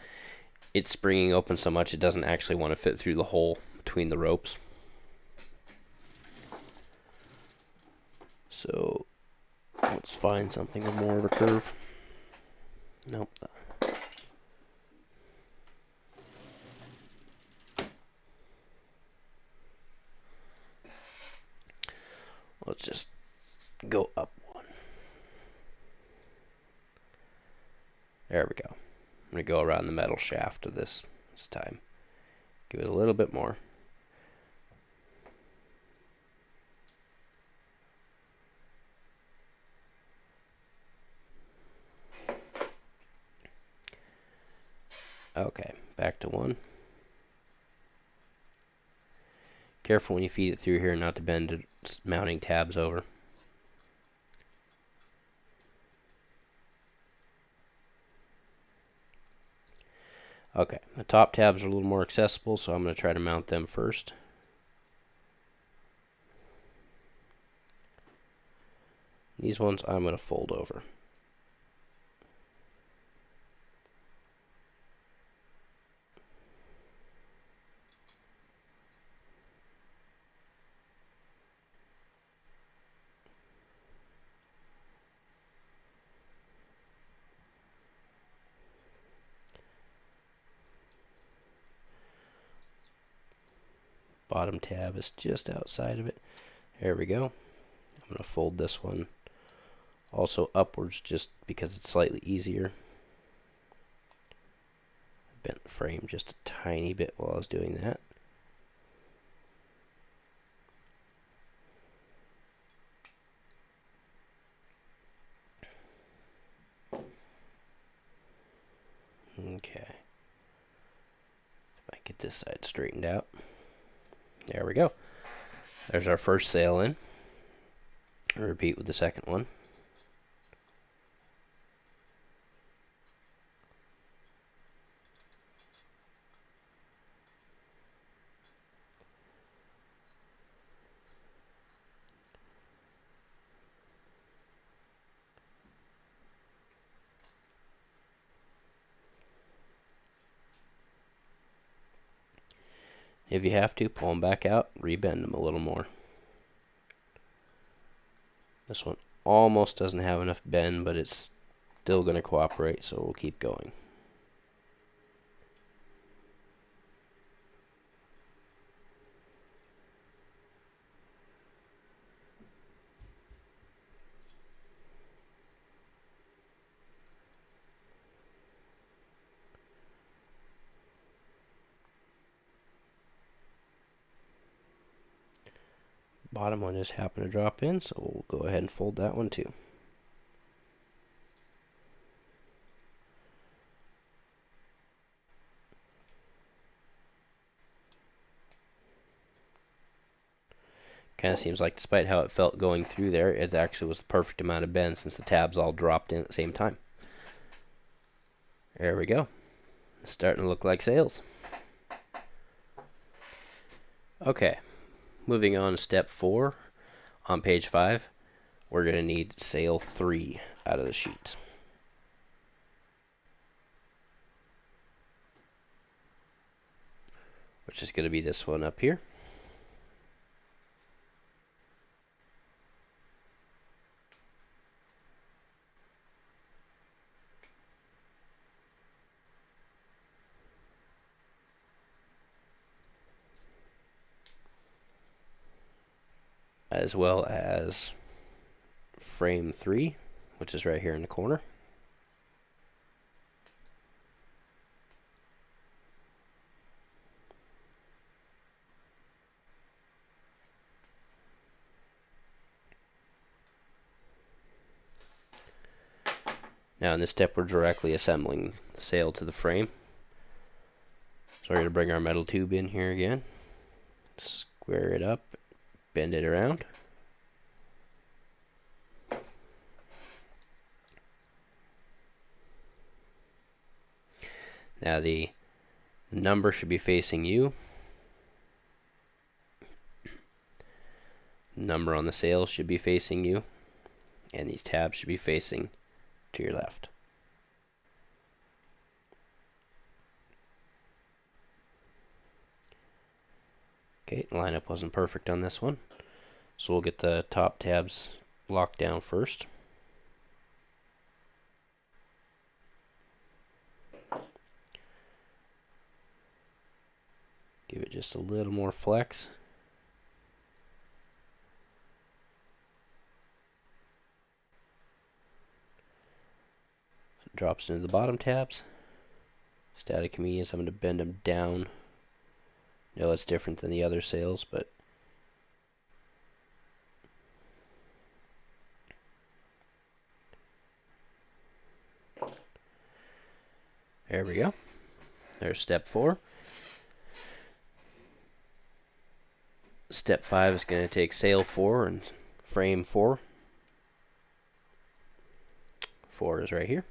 it's springing open so much it doesn't actually want to fit through the hole between the ropes. So let's find something with more of a curve. Nope. Let's just go up one. There we go. I'm going to go around the metal shaft of this time. Give it a little bit more. Okay, back to one. Careful when you feed it through here not to bend its mounting tabs over. Okay, the top tabs are a little more accessible, so I'm going to try to mount them first. These ones I'm going to fold over. Bottom tab is just outside of it. There we go. I'm going to fold this one also upwards just because it's slightly easier. Bent the frame just a tiny bit while I was doing that. Okay. If I get this side straightened out. There we go. There's our first sail in. I'll repeat with the second one. If you have to, pull them back out, rebend them a little more. This one almost doesn't have enough bend, but it's still going to cooperate, so we'll keep going. Bottom one just happened to drop in, so we'll go ahead and fold that one too. Kind of seems like despite how it felt going through there, it actually was the perfect amount of bend since the tabs all dropped in at the same time. There we go. It's starting to look like sails. Okay, moving on to step 4. On page 5, we're going to need sail 3 out of the sheet. Which is going to be this one up here. as well as frame 3, which is right here in the corner. Now in this step we're directly assembling the sail to the frame. So we're going to bring our metal tube in here again, square it up, bend it around. Now the number should be facing you. Number on the sail should be facing you. And these tabs should be facing to your left. Okay, lineup wasn't perfect on this one. So we'll get the top tabs locked down first. Give it just a little more flex. So it drops into the bottom tabs. Static convenience, I'm going to bend them down. No, it's different than the other sails, but there we go. There's step 4. Step 5 is going to take sail 4 and frame 4. 4 is right here.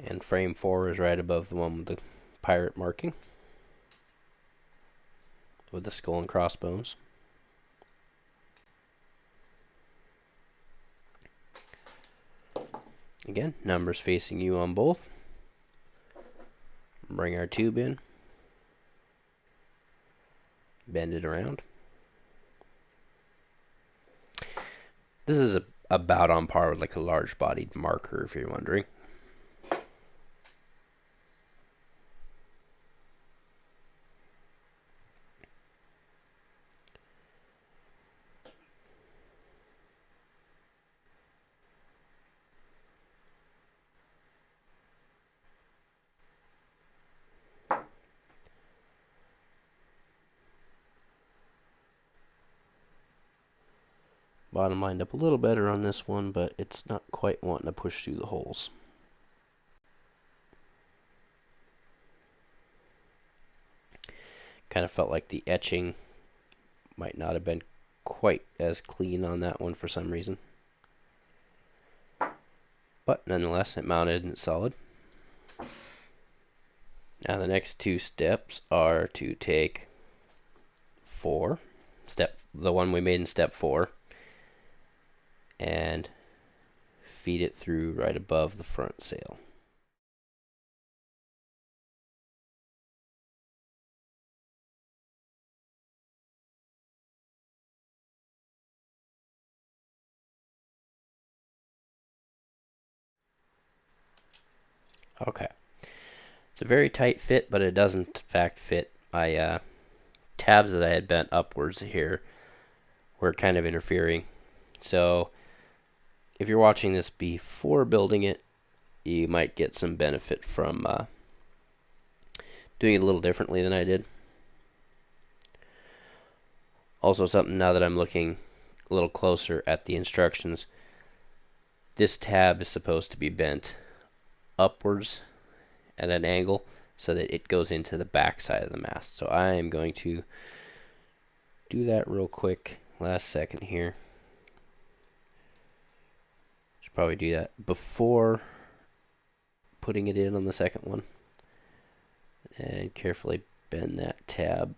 And frame 4 is right above the one with the pirate marking, with the skull and crossbones. Again, numbers facing you on both. Bring our tube in. Bend it around. This is about on par with like a large bodied marker, if you're wondering. Bottom lined up a little better on this one, but it's not quite wanting to push through the holes. Kind of felt like the etching might not have been quite as clean on that one for some reason. But nonetheless, it mounted and it's solid. Now the next 2 steps are to take 4, the one we made in step 4, and feed it through right above the front sail. Okay. It's a very tight fit, but it doesn't in fact fit. My tabs that I had bent upwards here were kind of interfering. So if you're watching this before building it, you might get some benefit from doing it a little differently than I did. Also, something now that I'm looking a little closer at the instructions, this tab is supposed to be bent upwards at an angle so that it goes into the back side of the mast. So I am going to do that real quick, last second here. Should probably do that before putting it in on the second one. And carefully bend that tab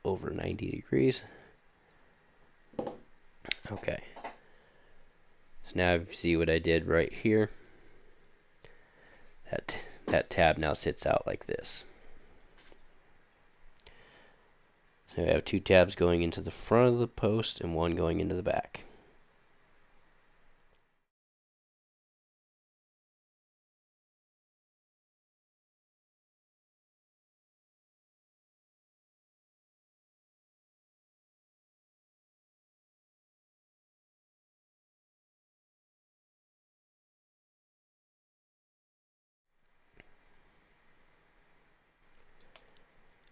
over 90 degrees. Okay. So now you see what I did right here. That tab now sits out like this. So I have 2 tabs going into the front of the post and 1 going into the back.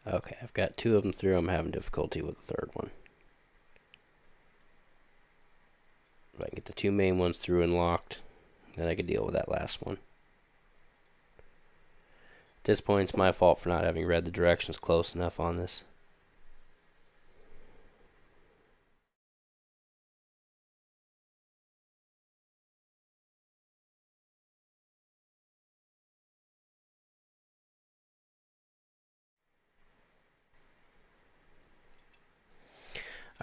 Okay, I've got 2 of them through. I'm having difficulty with the 3rd one. If I can get the 2 main ones through and locked, then I can deal with that last one. At this point, it's my fault for not having read the directions close enough on this.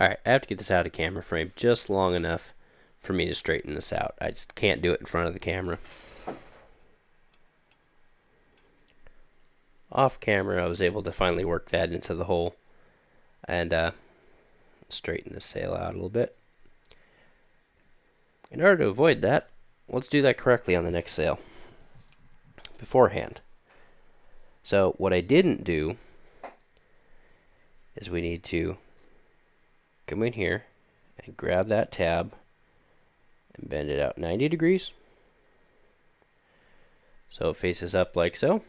Alright, I have to get this out of camera frame just long enough for me to straighten this out. I just can't do it in front of the camera. Off camera, I was able to finally work that into the hole and straighten the sail out a little bit. In order to avoid that, let's do that correctly on the next sail beforehand. So what I didn't do is we need to come in here and grab that tab and bend it out 90 degrees so it faces up like so.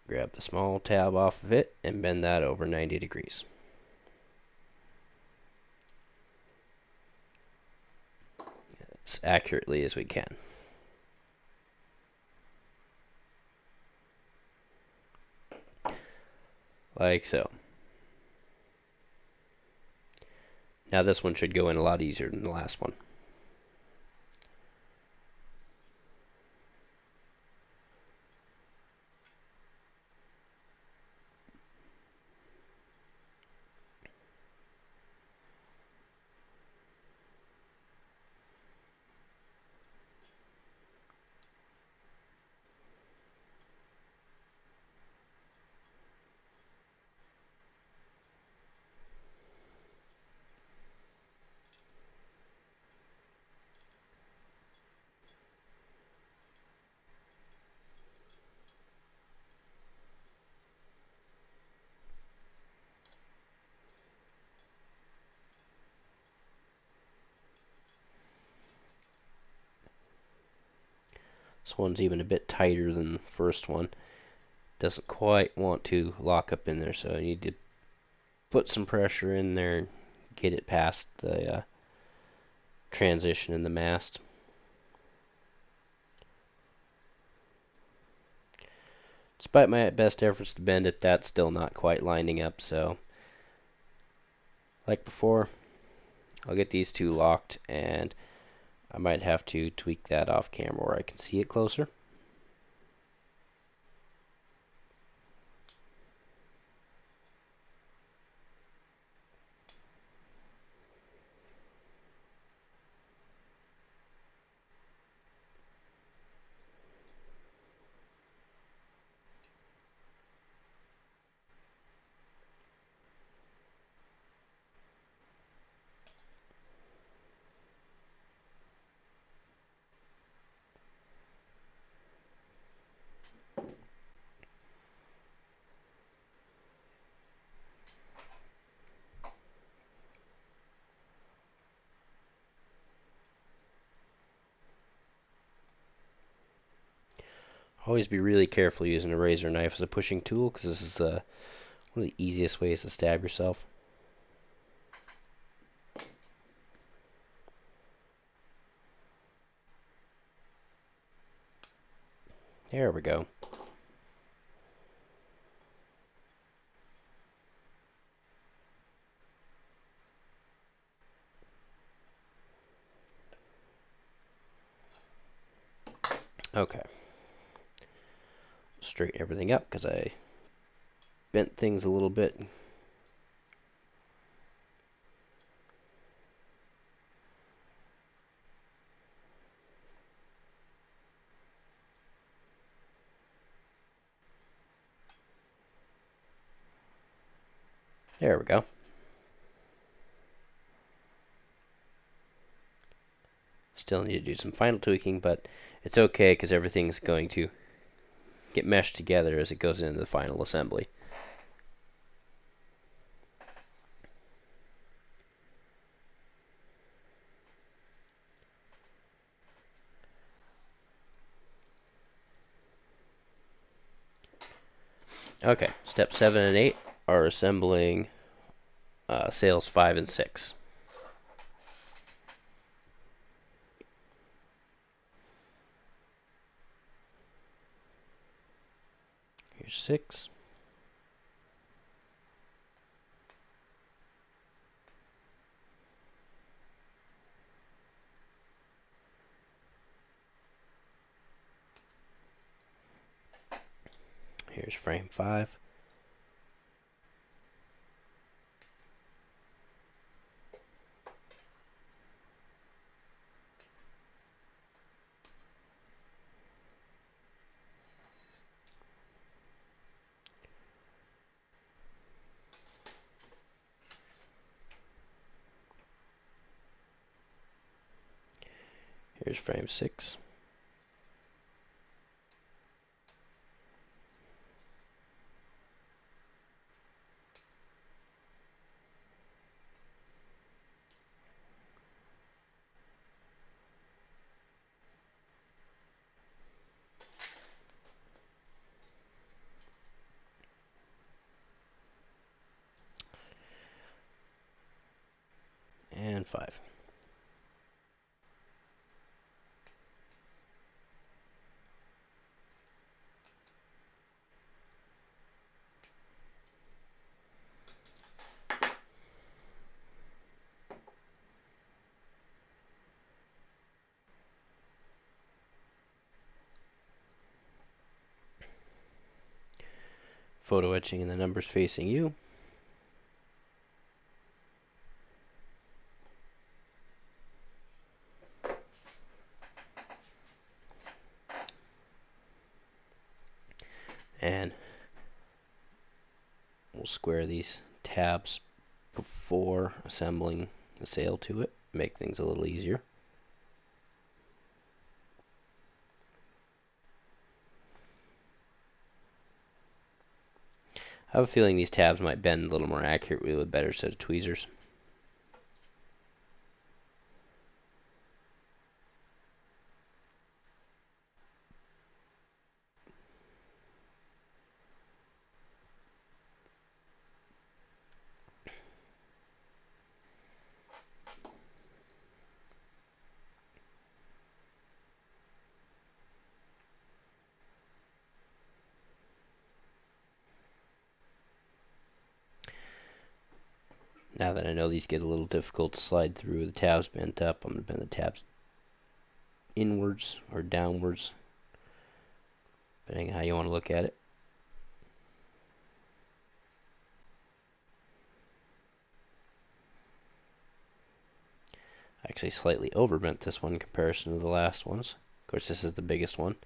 Grab the small tab off of it and bend that over 90 degrees. As accurately as we can. Like so. Now this one should go in a lot easier than the last one. This one's even a bit tighter than the first one. Doesn't quite want to lock up in there, so I need to put some pressure in there and get it past the transition in the mast. Despite my best efforts to bend it, that's still not quite lining up, so like before, I'll get these 2 locked, and I might have to tweak that off camera where I can see it closer. Always be really careful using a razor knife as a pushing tool, because this is one of the easiest ways to stab yourself. There we go. Okay. Straighten everything up because I bent things a little bit. There we go. Still need to do some final tweaking, but it's okay because everything's going to get meshed together as it goes into the final assembly. Okay, step 7 and 8 are assembling sails 5 and 6. Here's 6. Here's frame 5. Here's frame 6. And 5. Photo etching and the numbers facing you. And we'll square these tabs before assembling the sail to it, make things a little easier. I have a feeling these tabs might bend a little more accurately with a better set of tweezers. Now that I know these get a little difficult to slide through, the tabs bent up, I'm going to bend the tabs inwards or downwards, depending on how you want to look at it. I actually slightly overbent this one in comparison to the last ones. Of course, this is the biggest one.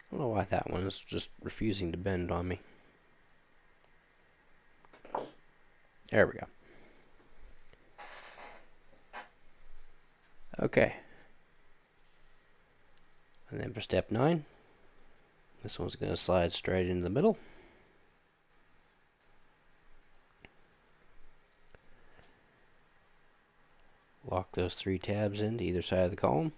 I don't know why that one is just refusing to bend on me. There we go. Okay. And then for step 9, this one's going to slide straight into the middle. Lock those 3 tabs into either side of the column.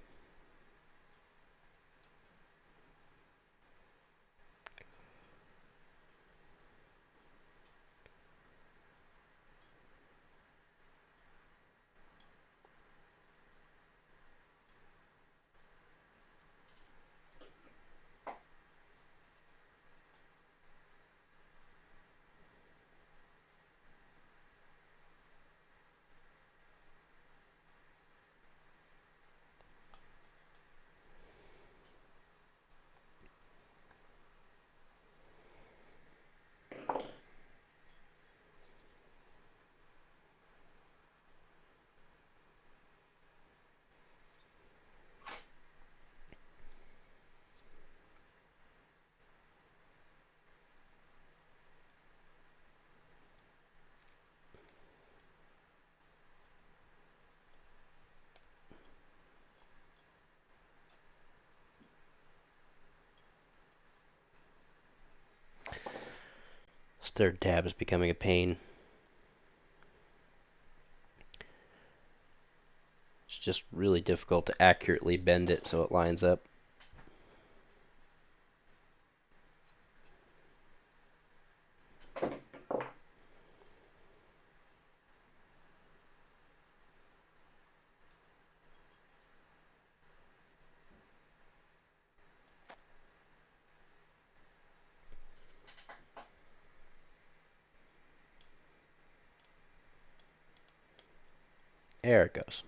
third tab is becoming a pain. It's just really difficult to accurately bend it so it lines up. There it goes.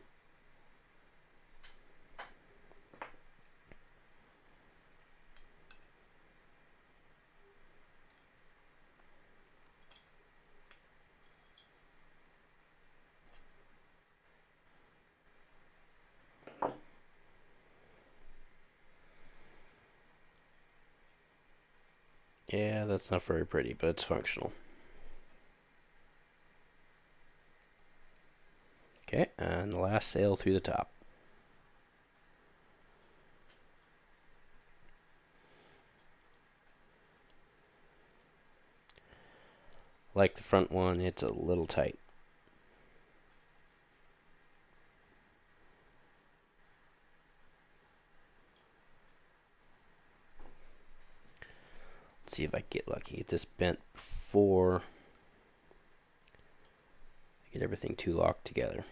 Yeah, that's not very pretty, but it's functional. Okay, and the last sail through the top. Like the front one, it's a little tight. Let's see if I get lucky. Get this bent before I get everything too locked together.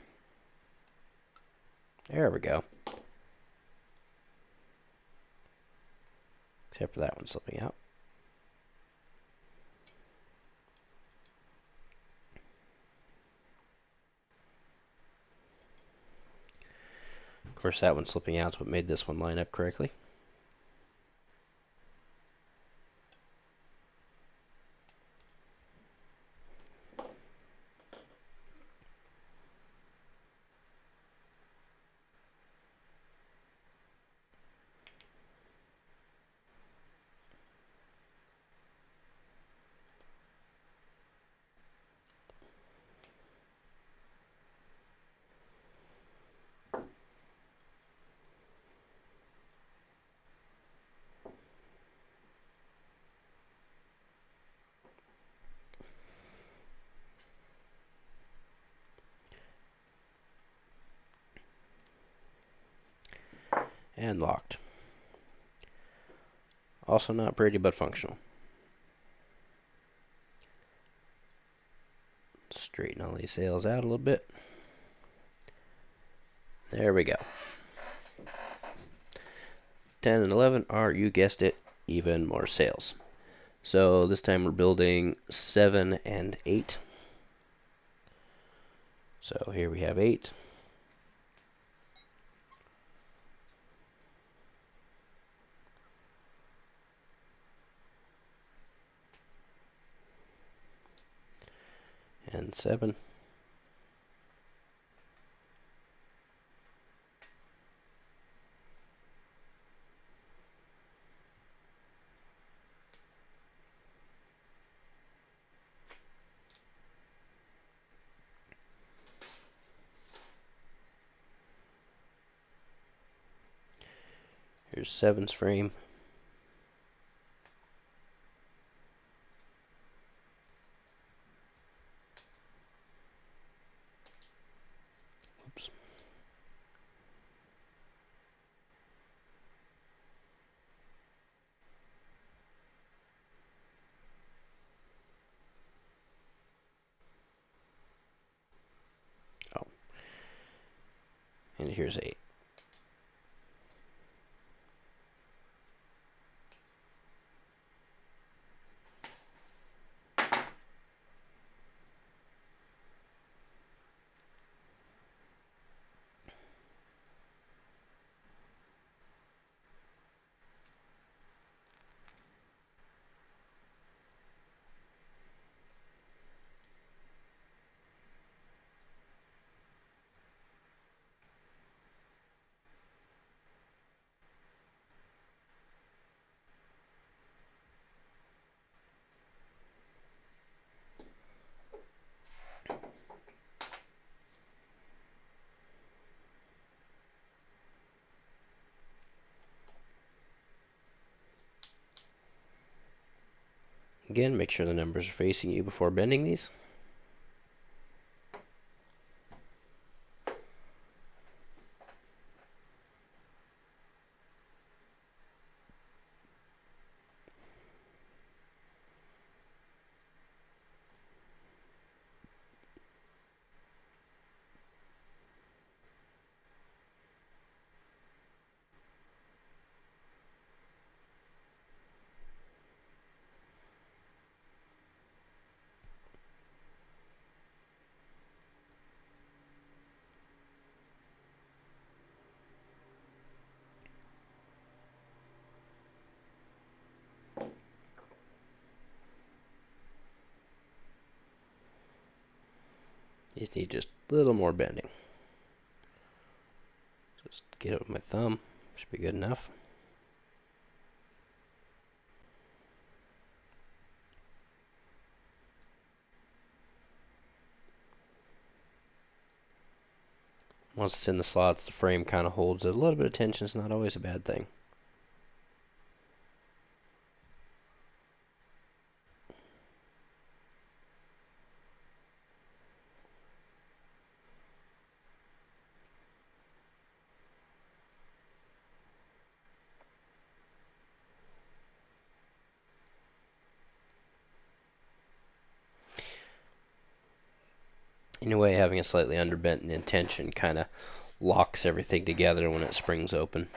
There we go. Except for that one slipping out. Of course, that one slipping out is what made this one line up correctly. And locked. Also not pretty, but functional. Straighten all these sails out a little bit. There we go. 10 and 11 are, you guessed it, even more sails. So this time we're building 7 and 8. So here we have 8. And 7. Here's 7's frame. Oops. Oh. And here's 8. Again, make sure the numbers are facing you before bending these. These need just a little more bending. Just get it with my thumb. Should be good enough. Once it's in the slots, the frame kind of holds it. A little bit of tension is not always a bad thing. In a way, having a slightly underbent and in tension kind of locks everything together when it springs open.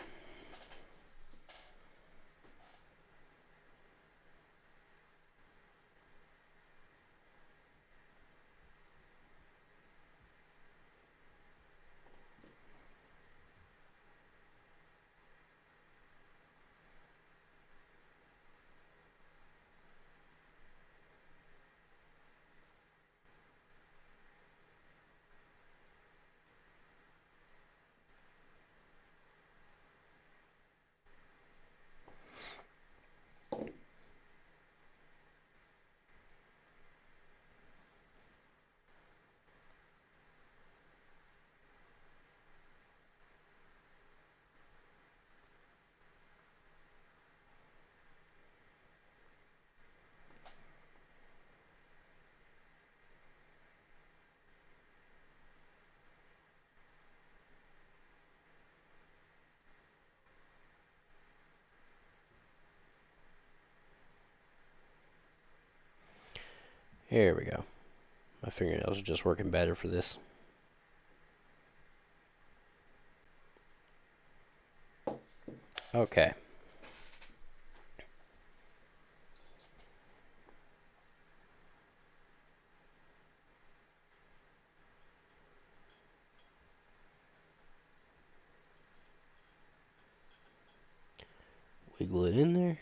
Here we go. My fingernails are just working better for this. Okay. Wiggle it in there.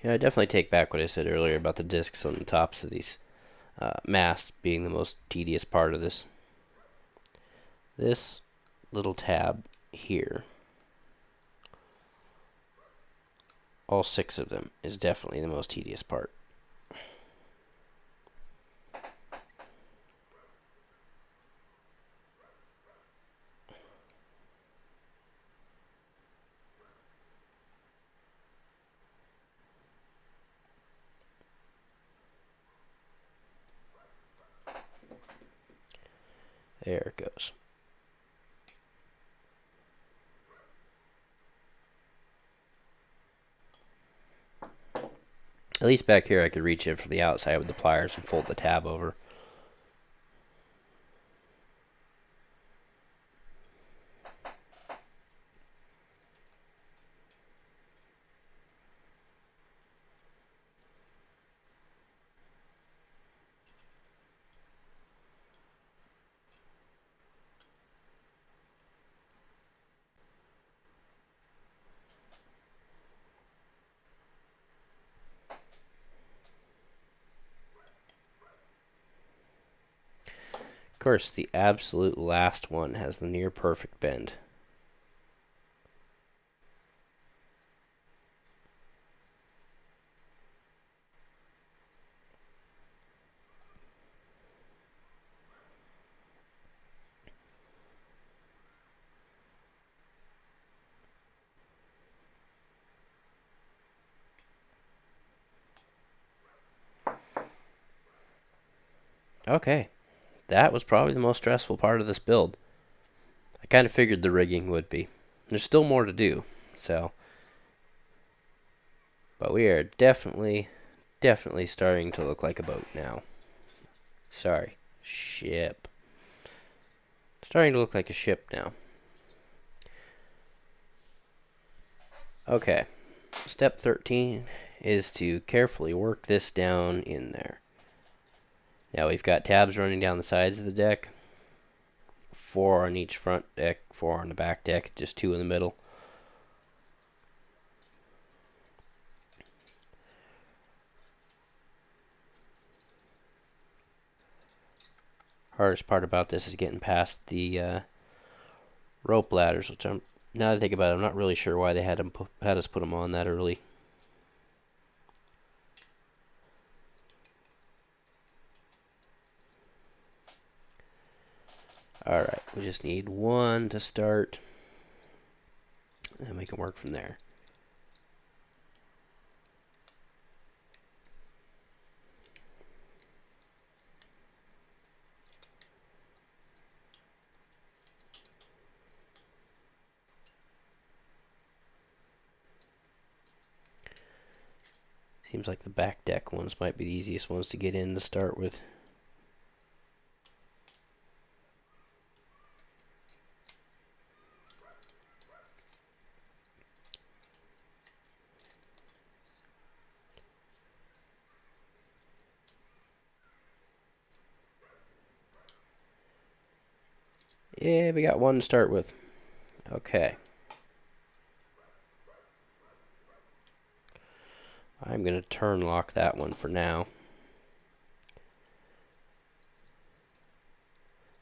Yeah, I definitely take back what I said earlier about the discs on the tops of these masts being the most tedious part of this. This little tab here, all 6 of them, is definitely the most tedious part. There it goes. At least back here I could reach it from the outside with the pliers and fold the tab over. course, the absolute last one has the near perfect bend. Okay, that was probably the most stressful part of this build. I kind of figured the rigging would be. There's still more to do, so. But we are definitely starting to look like a boat now. Sorry, ship. Starting to look like a ship now. Okay, step 13 is to carefully work this down in there. Now we've got tabs running down the sides of the deck. 4 on each front deck, 4 on the back deck, just 2 in the middle. Hardest part about this is getting past the rope ladders, which now that I think about it, I'm not really sure why they had us put them on that early. Alright, we just need 1 to start, and we can work from there. Seems like the back deck ones might be the easiest ones to get in to start with. Yeah, we got 1 to start with. Okay. I'm going to turn lock that one for now.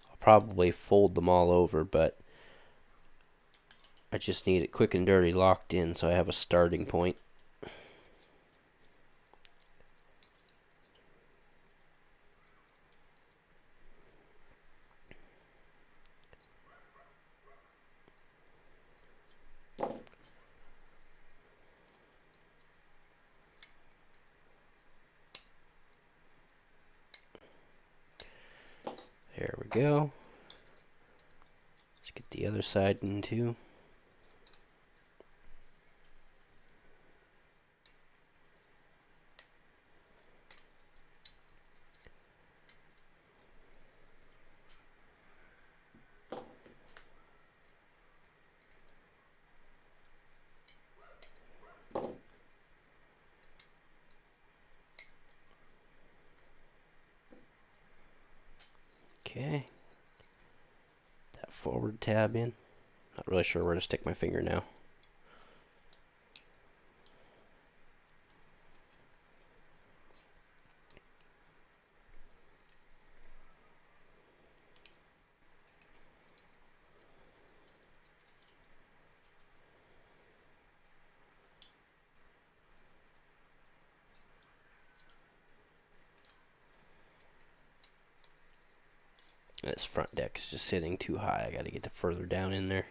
I'll probably fold them all over, but I just need it quick and dirty locked in so I have a starting point. There we go. Let's get the other side in too. Okay. That forward tab in. Not really sure where to stick my finger now. This front deck is just sitting too high. I got to get it further down in there.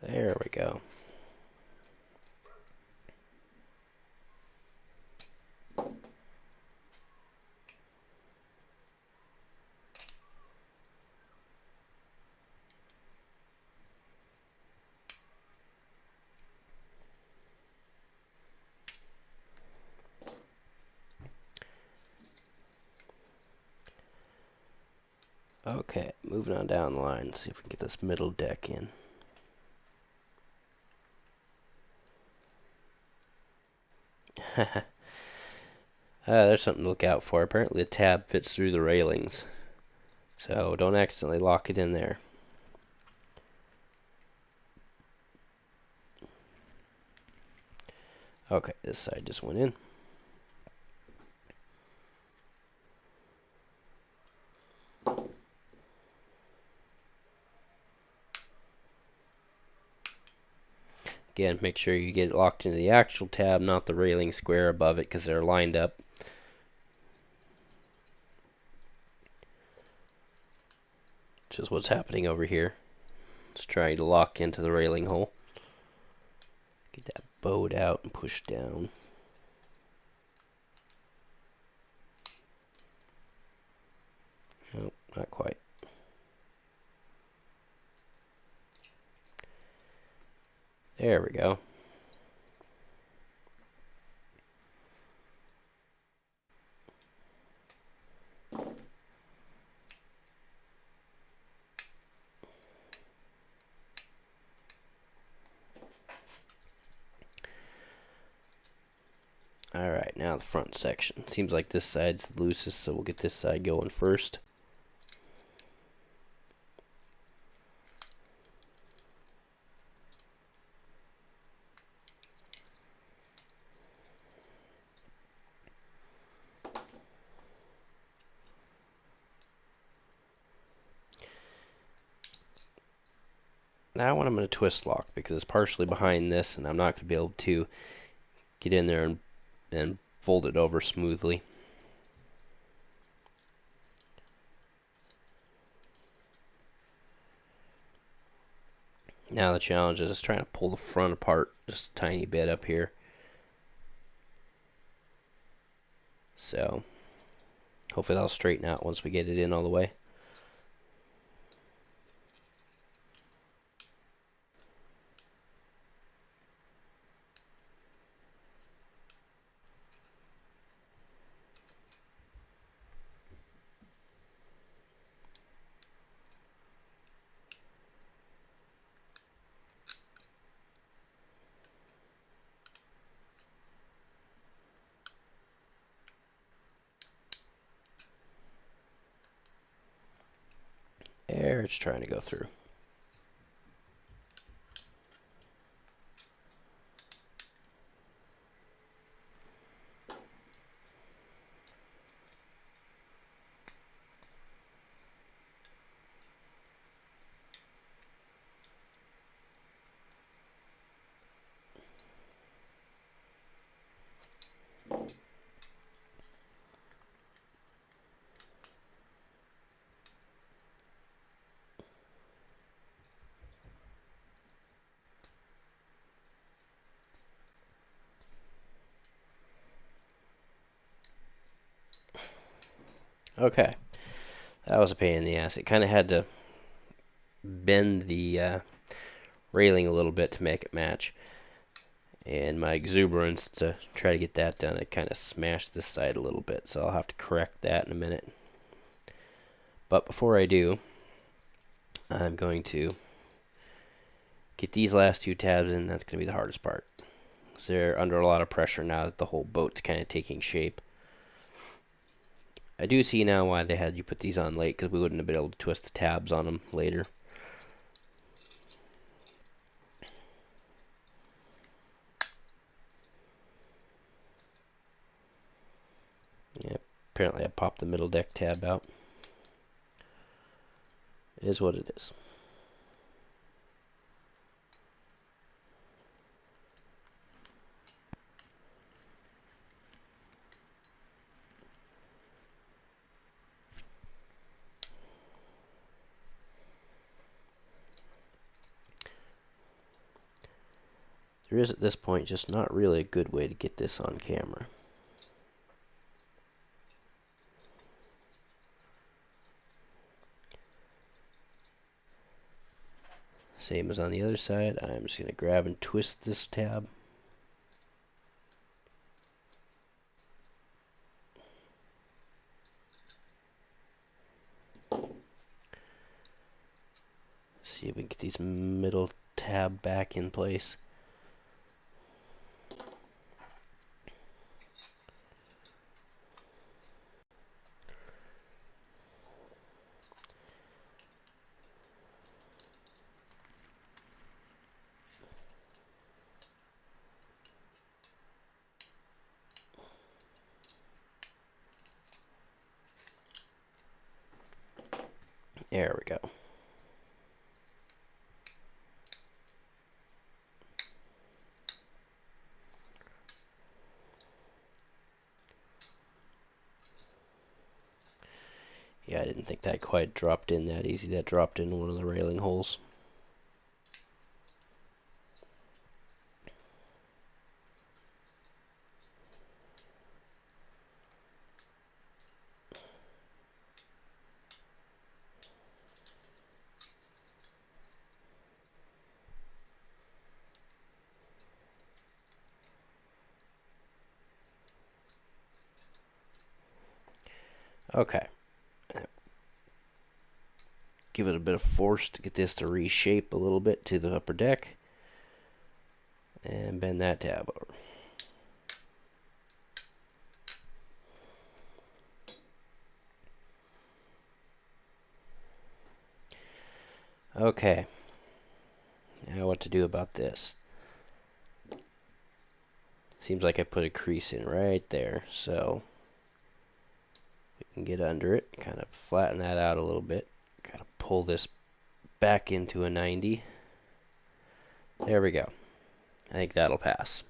There we go. Okay, moving on down the line. See if we can get this middle deck in. There's something to look out for. Apparently the tab fits through the railings, so don't accidentally lock it in there. Okay, this side just went in. Again, make sure you get it locked into the actual tab, not the railing square above it, because they're lined up. Which is what's happening over here. It's trying to lock into the railing hole. Get that bowed out and pushed down. Nope, not quite. There we go. Alright, now the front section. Seems like this side's the loosest, so we'll get this side going first. That one I'm going to twist lock because it's partially behind this, and I'm not going to be able to get in there and fold it over smoothly. Now the challenge is just trying to pull the front apart just a tiny bit up here. So hopefully that'll straighten out once we get it in all the way. There, it's trying to go through. Okay, that was a pain in the ass. It kind of had to bend the railing a little bit to make it match. And my exuberance to try to get that done, it kind of smashed this side a little bit, so I'll have to correct that in a minute. But before I do, I'm going to get these last two tabs in. That's going to be the hardest part. So they're under a lot of pressure now that the whole boat's kind of taking shape. I do see now why they had you put these on late, because we wouldn't have been able to twist the tabs on them later. Yeah, apparently I popped the middle deck tab out. It is what it is. There is at this point just not really a good way to get this on camera. Same as on the other side. I'm just going to grab and twist this tab. See if we can get these middle tab back in place. There we go. Yeah, I didn't think that quite dropped in that easy. That dropped in one of the railing holes. Okay. Give it a bit of force to get this to reshape a little bit to the upper deck. And bend that tab over. Okay. Now what to do about this. Seems like I put a crease in right there, so we can get under it, kind of flatten that out a little bit, kind of pull this back into a 90. There we go. I think that'll pass.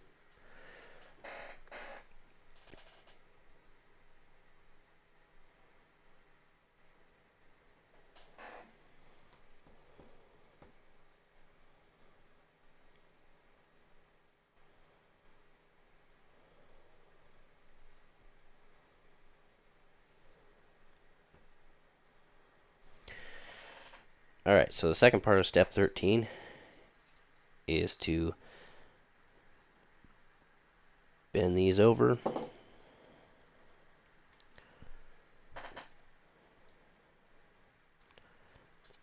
Alright, so the second part of step 13 is to bend these over.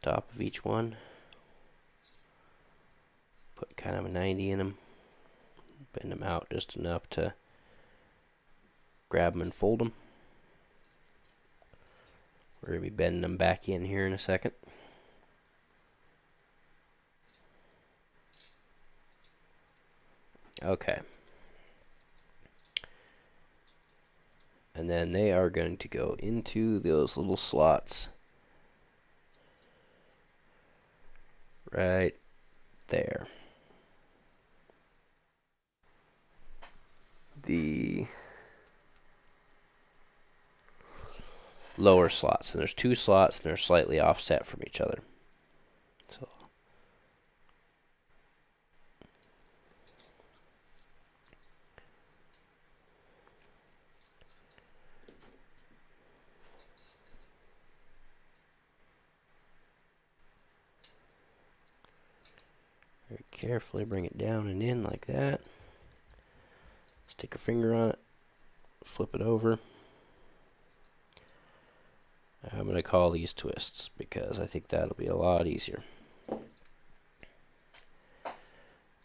Top of each one. Put kind of a 90 in them. Bend them out just enough to grab them and fold them. We're going to be bending them back in here in a second. Okay. And then they are going to go into those little slots right there. The lower slots, and there's two slots and they're slightly offset from each other. So very carefully bring it down and in like that. Stick your finger on it, flip it over. I'm going to call these twists because I think that'll be a lot easier.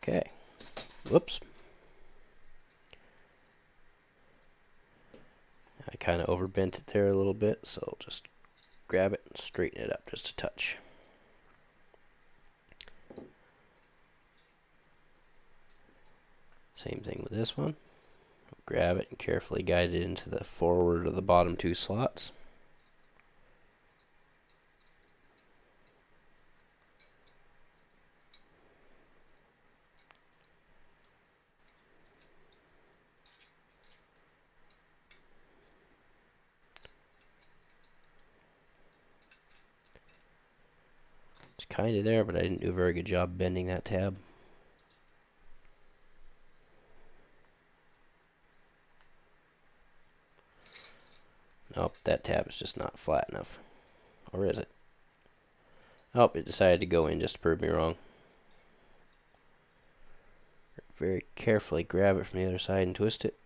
Okay. Whoops. I kind of overbent it there a little bit, so I'll just grab it and straighten it up just a touch. Same thing with this one. Grab it and carefully guide it into the forward of the bottom two slots. It's kind of there, but I didn't do a very good job bending that tab. Nope, that tab is just not flat enough. Or is it? Oh, it decided to go in just to prove me wrong. Very carefully grab it from the other side and twist it.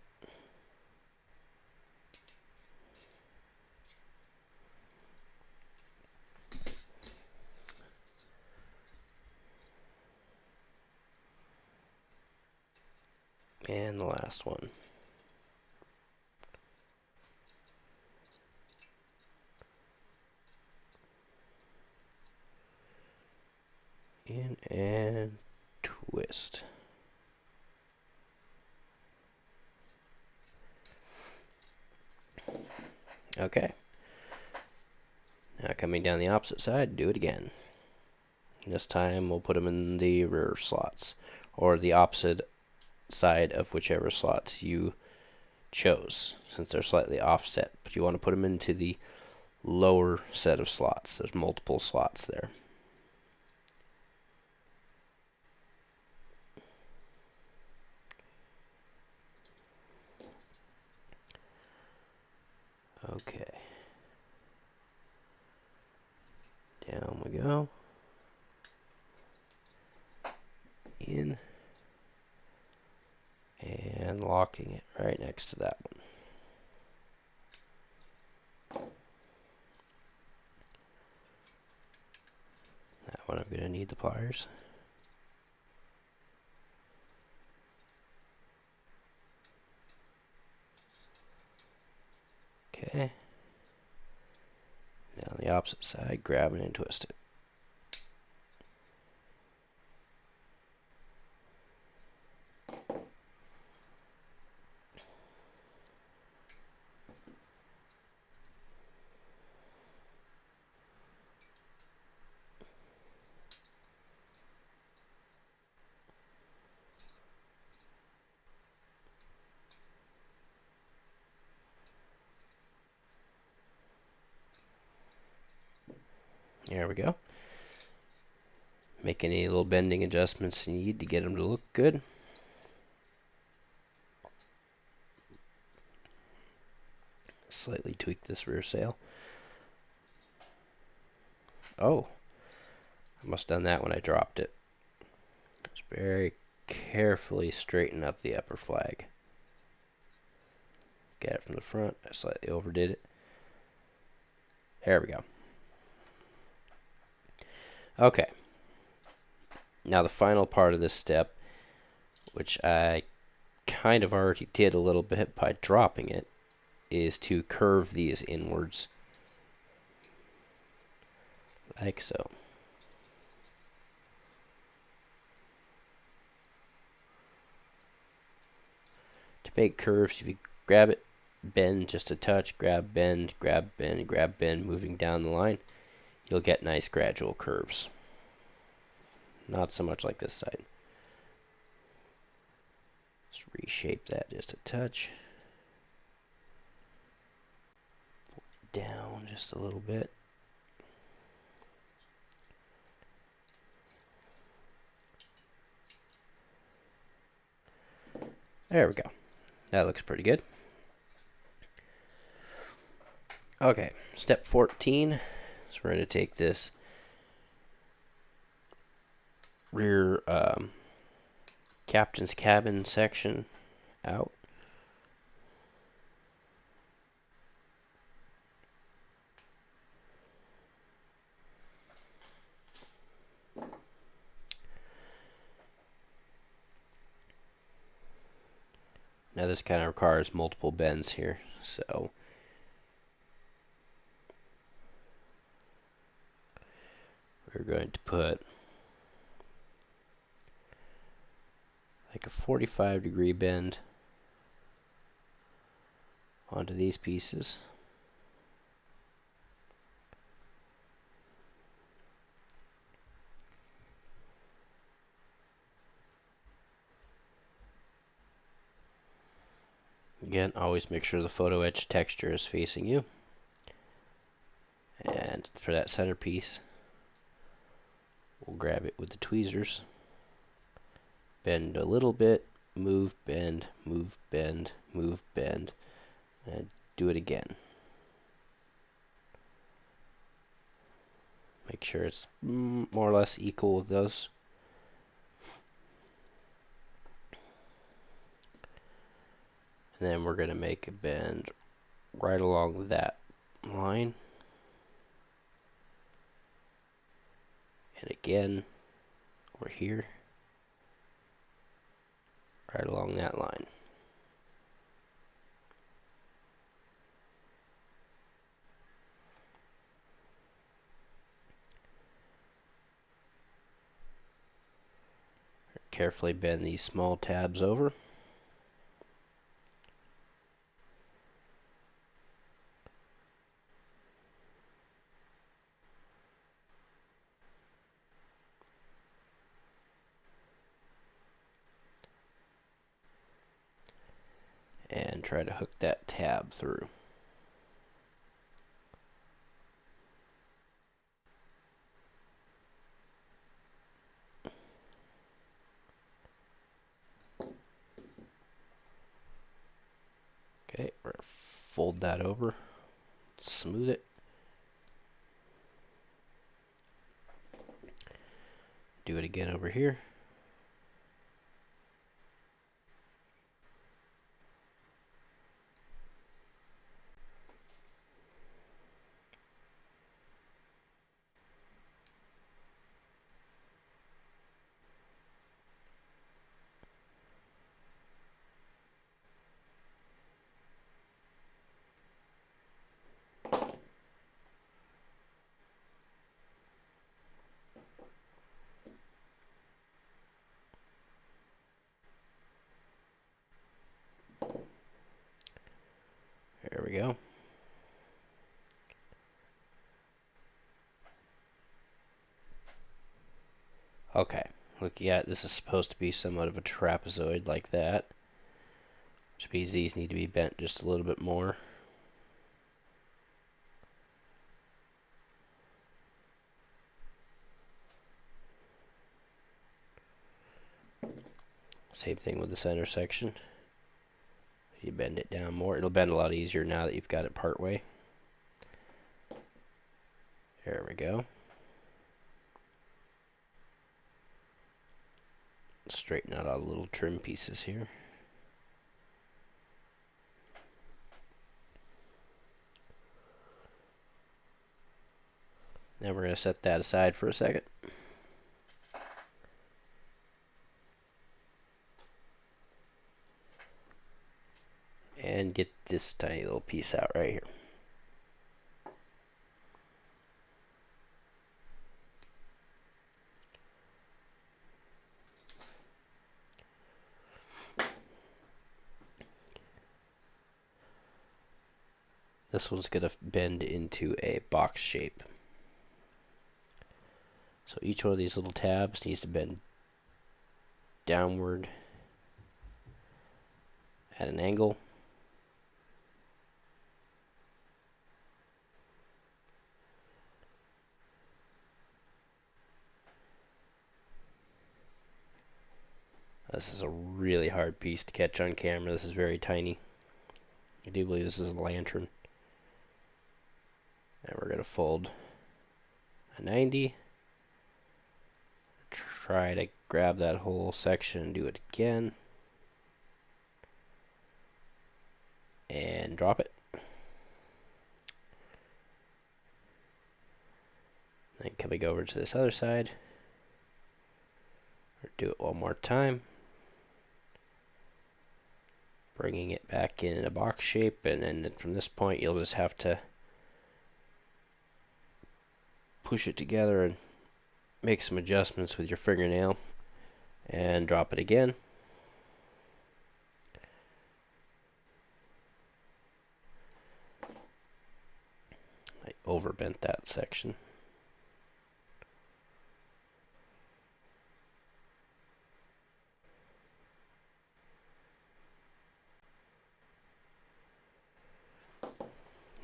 And the last one. In and twist. Okay. Now coming down the opposite side, do it again. This time we'll put them in the rear slots, or the opposite side of whichever slots you chose, since they're slightly offset. But you want to put them into the lower set of slots. There's multiple slots there. Okay. Down we go. In. And locking it right next to that one. That one I'm going to need the pliers. Okay. Now on the opposite side, grab it and twist it. There we go. Make any little bending adjustments you need to get them to look good. Slightly tweak this rear sail. Oh, I must have done that when I dropped it. Just very carefully straighten up the upper flag. Get it from the front. I slightly overdid it. There we go. Okay. Now the final part of this step, which I kind of already did a little bit by dropping it, is to curve these inwards. Like so. To make curves, if you grab it, bend just a touch, grab, bend, grab, bend, grab, bend, moving down the line, you'll get nice gradual curves. Not so much like this side. Just reshape that just a touch. Down just a little bit. There we go. That looks pretty good. Okay, step 14. So we're going to take this rear captain's cabin section out. Now this kind of requires multiple bends here, so we're going to put like a 45-degree bend onto these pieces. Again, always make sure the photo etch texture is facing you. And for that centerpiece, we'll grab it with the tweezers. Bend a little bit, move, bend, move, bend, move, bend, and do it again. Make sure it's more or less equal with those. And then we're going to make a bend right along that line. And again, over here. right along that line. Carefully bend these small tabs over. And try to hook that tab through. Okay, we're gonna fold that over, smooth it. Do it again over here. There we go. Okay, looking at this is supposed to be somewhat of a trapezoid like that, which means these need to be bent just a little bit more. Same thing with the center section. You bend it down more. It'll bend a lot easier now that you've got it part way. There we go. Straighten out all the little trim pieces here. Now we're going to set that aside for a second. And get this tiny little piece out right here. This one's going to bend into a box shape. So each one of these little tabs needs to bend downward at an angle. This is a really hard piece to catch on camera. This is very tiny. I do believe this is a lantern. And we're going to fold a 90. Try to grab that whole section and do it again. And drop it. Then coming over to this other side. Do it one more time. Bringing it back in a box shape, and then from this point you'll just have to push it together and make some adjustments with your fingernail and drop it again. I overbent that section.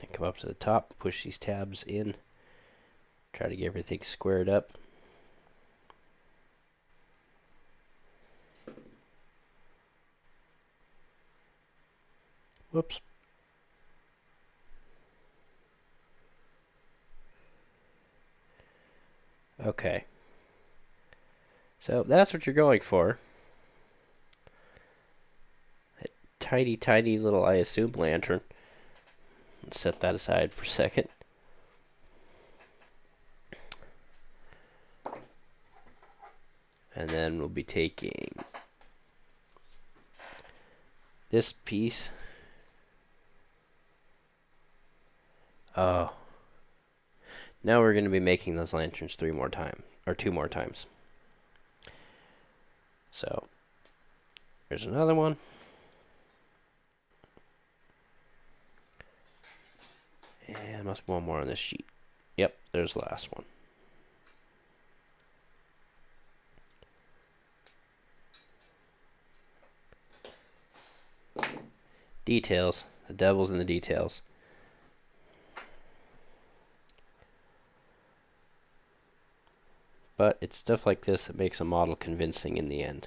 And come up to the top, push these tabs in, try to get everything squared up. Whoops. Okay. So that's what you're going for. A tiny, tiny little, I assume, lantern. Let's set that aside for a second. And then we'll be taking this piece. Oh. Now we're going to be making those lanterns 2 more times. So, there's another one. And must be one more on this sheet. Yep, there's the last one. Details. The devil's in the details. But it's stuff like this that makes a model convincing in the end.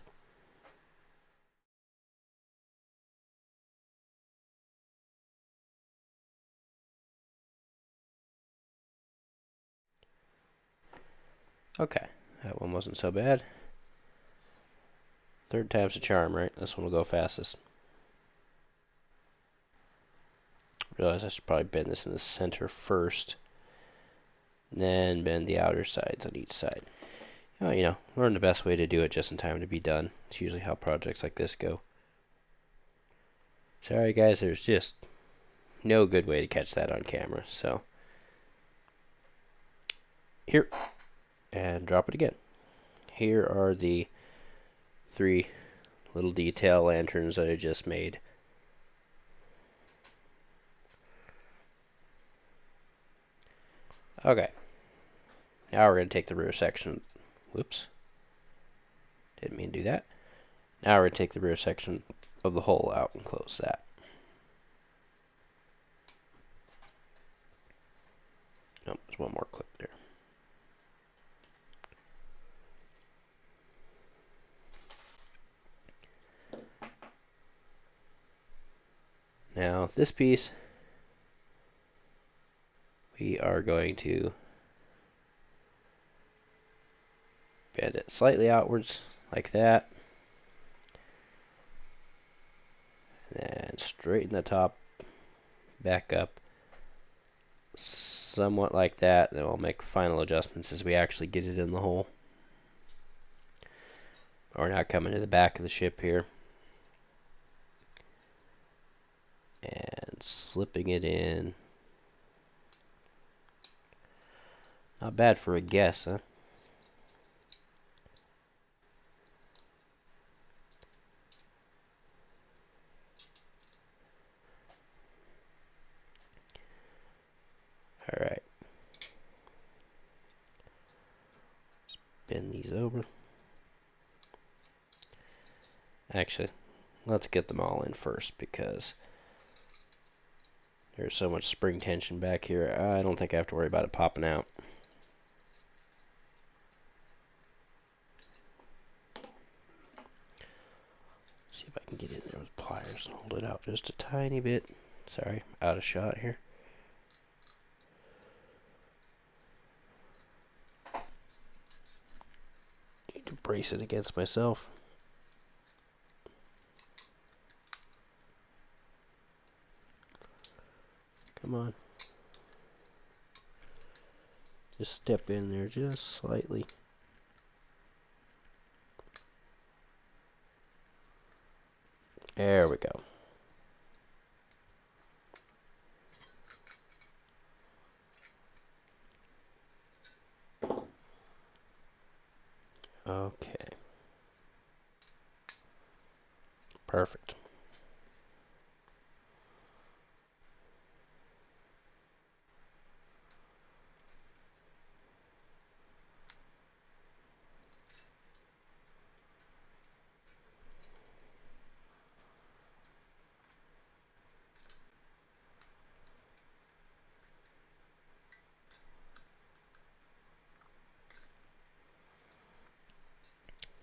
Okay, that one wasn't so bad. 3rd time's a charm, right? This one will go fastest. Realize I should probably bend this in the center first. Then bend the outer sides on each side. Oh, you know, learn the best way to do it just in time to be done. It's usually how projects like this go. Sorry guys, there's just no good way to catch that on camera. So, here, and drop it again. Here are the 3 little detail lanterns that I just made. Okay, now we're going to take the rear section. Whoops, didn't mean to do that. Now we're going to take the rear section of the hole out and close that. Oh, there's one more clip there. Now this piece, we are going to bend it slightly outwards like that. And then straighten the top back up somewhat like that. Then we'll make final adjustments as we actually get it in the hole. We're now coming to the back of the ship here. And slipping it in. Not bad for a guess, huh? Alright. Bend these over. Actually, let's get them all in first because there's so much spring tension back here. I don't think I have to worry about it popping out. See if I can get in there with pliers and hold it out just a tiny bit. Sorry, out of shot here. Need to brace it against myself. Come on. Just step in there just slightly. There we go. Okay. Perfect.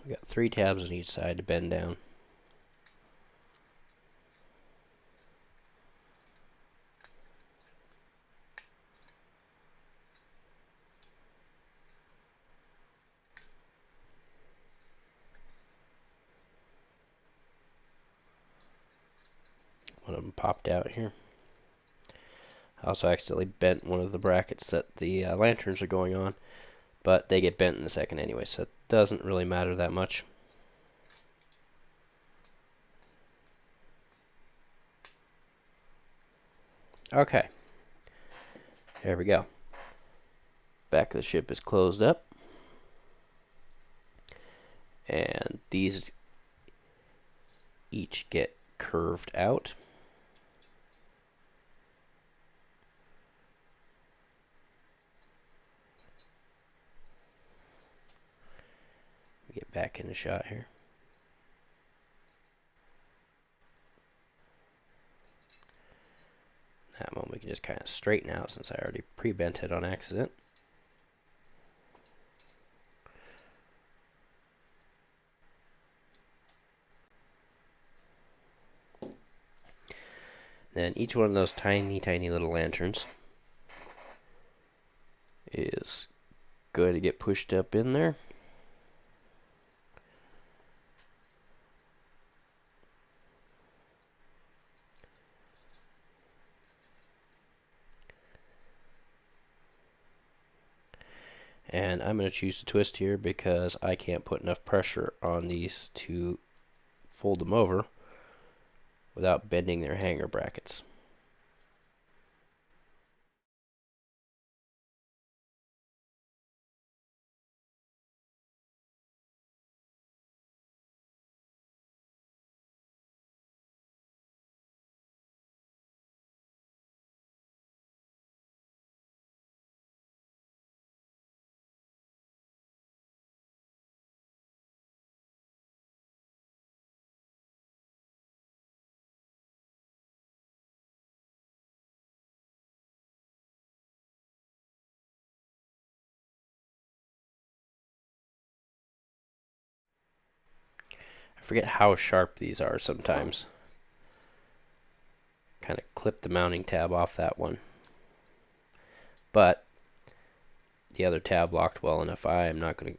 We got 3 tabs on each side to bend down. One of them popped out here. I also accidentally bent one of the brackets that the lanterns are going on, but they get bent in a second anyway, so it doesn't really matter that much. Okay, there we go. Back of the ship is closed up. And these each get curved out. Get back in the shot here. That one we can just kind of straighten out since I already pre-bent it on accident. Then each one of those tiny, tiny little lanterns is going to get pushed up in there. And I'm going to choose to twist here because I can't put enough pressure on these to fold them over without bending their hanger brackets. I forget how sharp these are sometimes. Kind of clip the mounting tab off that one. But the other tab locked well enough, I am not going to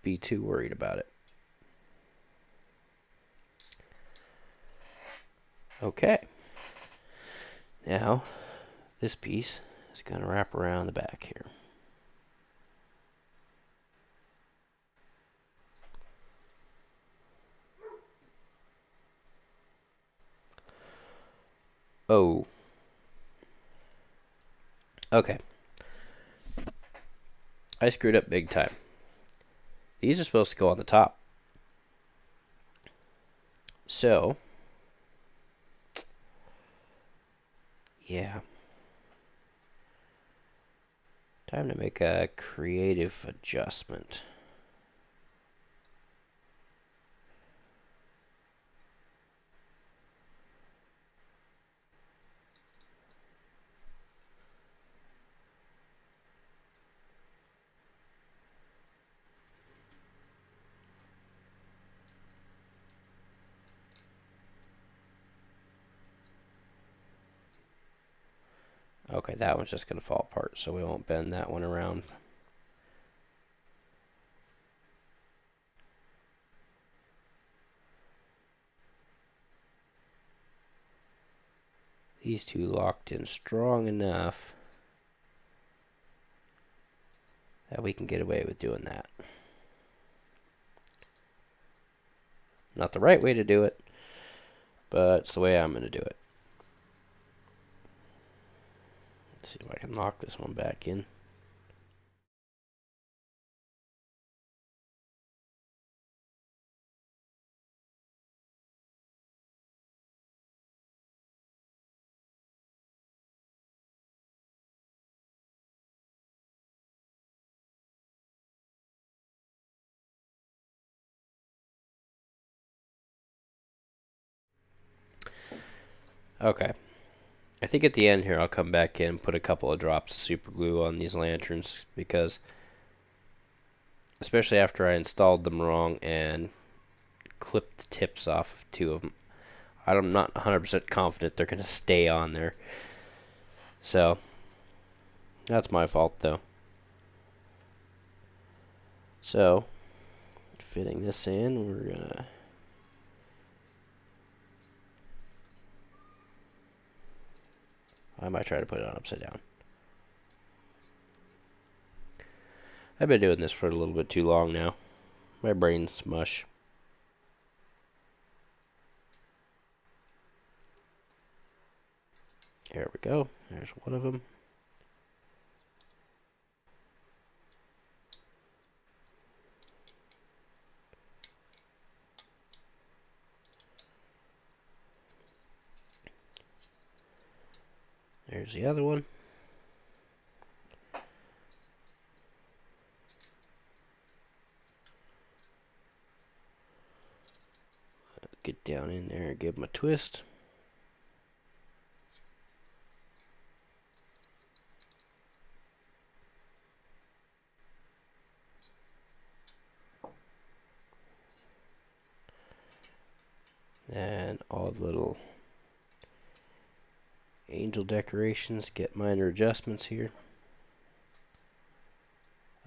be too worried about it. Okay. Now, this piece is going to wrap around the back here. Oh. Okay. I screwed up big time. These are supposed to go on the top. So, yeah. Time to make a creative adjustment. Okay, that one's just going to fall apart, so we won't bend that one around. These two locked in strong enough that we can get away with doing that. Not the right way to do it, but it's the way I'm going to do it. Let's see if I can lock this one back in. Okay. I think at the end here I'll come back in and put a couple of drops of super glue on these lanterns because especially after I installed them wrong and clipped the tips off of two of them, I'm not 100% confident they're going to stay on there. So, that's my fault though. So, fitting this in, we're going to I might try to put it on upside down. I've been doing this for a little bit too long now. My brain's mush. There we go. There's one of them. There's the other one. Get down in there and give them a twist. And all the little angel decorations get minor adjustments here.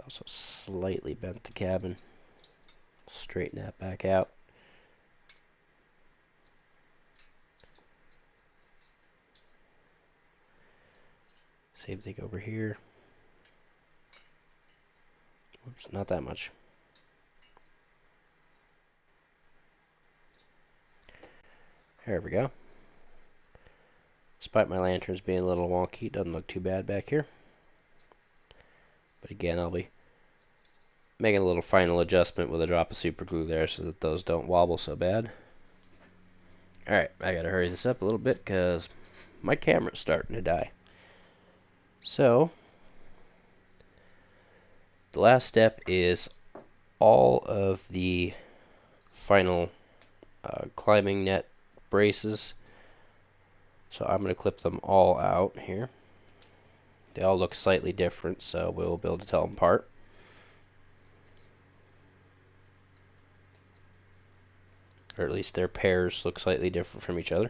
Also slightly bent the cabin. Straighten that back out. Same thing over here. Oops, not that much. There we go. Despite my lanterns being a little wonky, it doesn't look too bad back here. But again, I'll be making a little final adjustment with a drop of super glue there so that those don't wobble so bad. Alright, I gotta hurry this up a little bit because my camera's starting to die. So, the last step is all of the final climbing net braces. So I'm going to clip them all out here. They all look slightly different, so we'll be able to tell them apart. Or at least their pairs look slightly different from each other.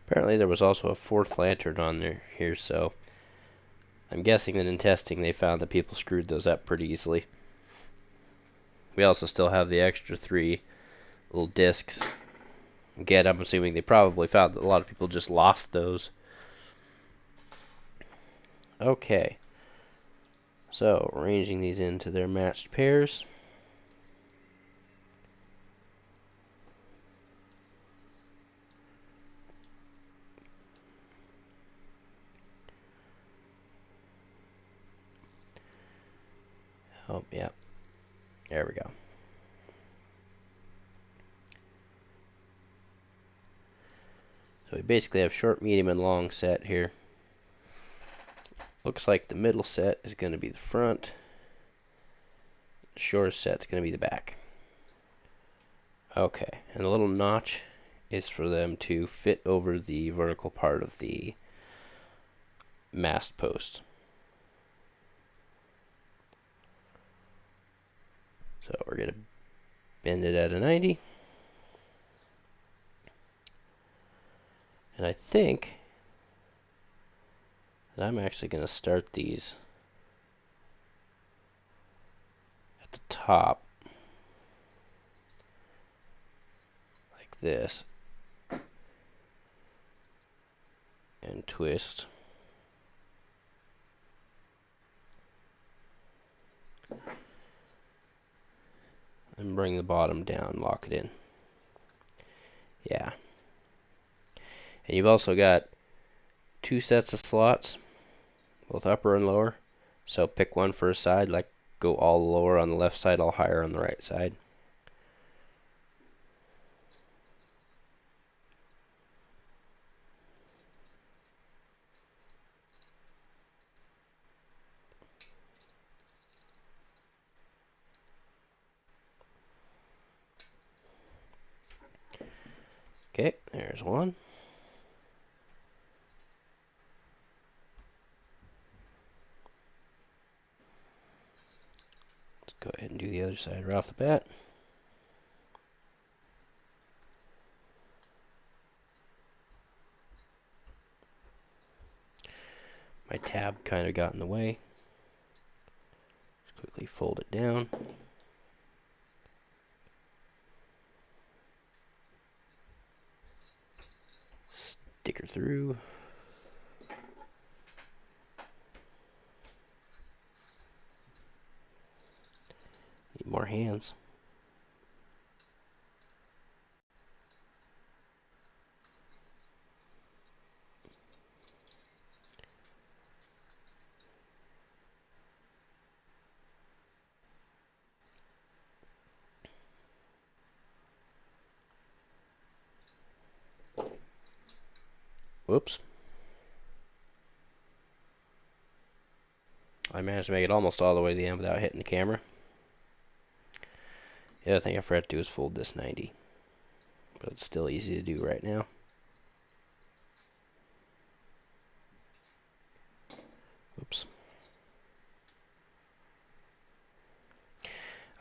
Apparently there was also a fourth lantern on there here, so I'm guessing that in testing they found that people screwed those up pretty easily. We also still have the extra 3 little discs. Again, I'm assuming they probably found that a lot of people just lost those. Okay. So, arranging these into their matched pairs. Oh, yeah. There we go. So we basically have short, medium, and long set here. Looks like the middle set is going to be the front. The shortest set's going to be the back. Okay, and the little notch is for them to fit over the vertical part of the mast post. So we're going to bend it at a 90. And I think that I'm actually going to start these at the top like this and twist. And bring the bottom down, lock it in. Yeah. And you've also got 2 sets of slots, both upper and lower. So pick one for a side, like go all lower on the left side, all higher on the right side. Okay, there's one. Let's go ahead and do the other side right off the bat. My tab kind of got in the way. Just quickly fold it down. Stick her through. hands. Whoops. I managed to make it almost all the way to the end without hitting the camera. The other thing I forgot to do is fold this 90. But it's still easy to do right now. Oops.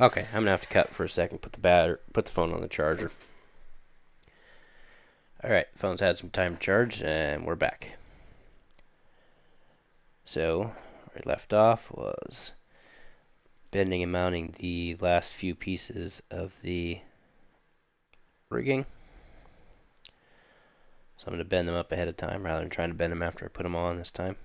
Okay, I'm gonna have to cut for a second. Put the phone on the charger. All right, phone's had some time to charge, and we're back. So, where we left off was bending and mounting the last few pieces of the rigging. So I'm going to bend them up ahead of time rather than trying to bend them after I put them on this time.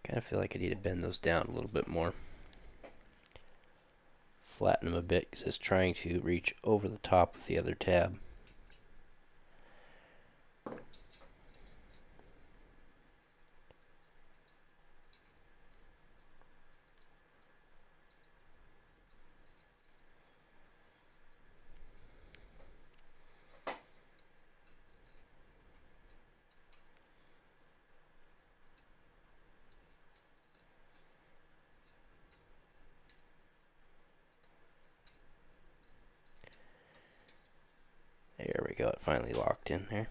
Kind of feel like I need to bend those down a little bit more. Flatten them a bit because it's trying to reach over the top of the other tab. There we go, it finally locked in there.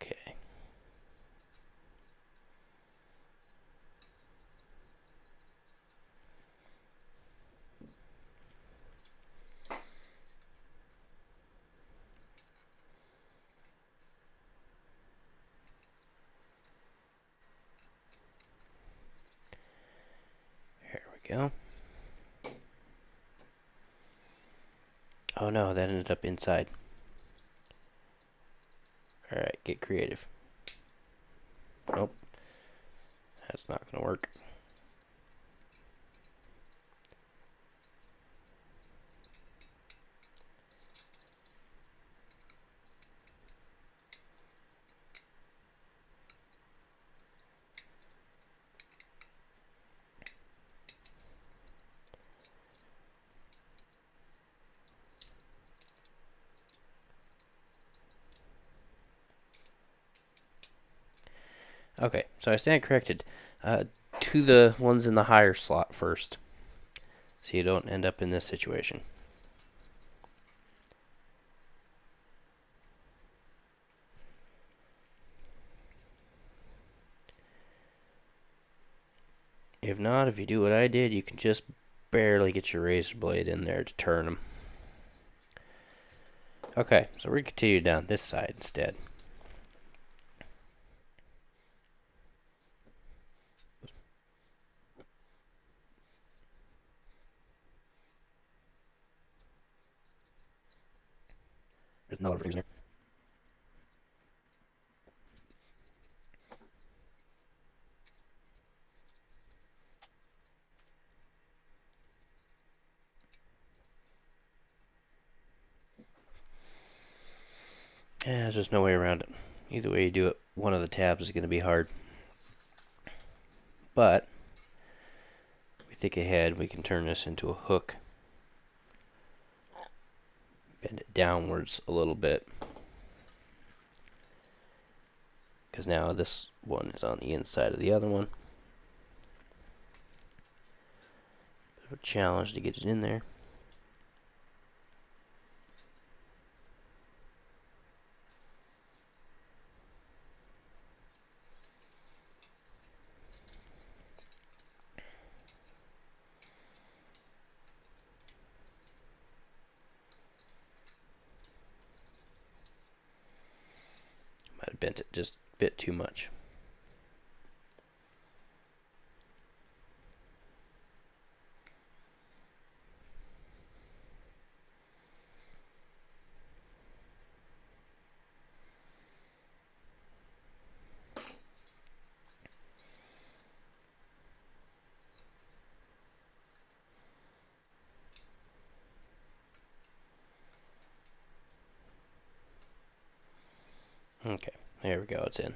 Okay. There we go. Oh no, that ended up inside. Alright, get creative. Nope. That's not going to work. Okay, so I stand corrected. To the ones in the higher slot first, so you don't end up in this situation. If not, if you do what I did, you can just barely get your razor blade in there to turn them. Okay, so we're going to continue down this side instead. There's no other things there. Yeah, there's just no way around it. Either way you do it, one of the tabs is going to be hard. But, if we think ahead, we can turn this into a hook. Bend it downwards a little bit. Because now this one is on the inside of the other one. Bit of a challenge to get it in there. bent it just a bit too much. Okay, there we go, it's in.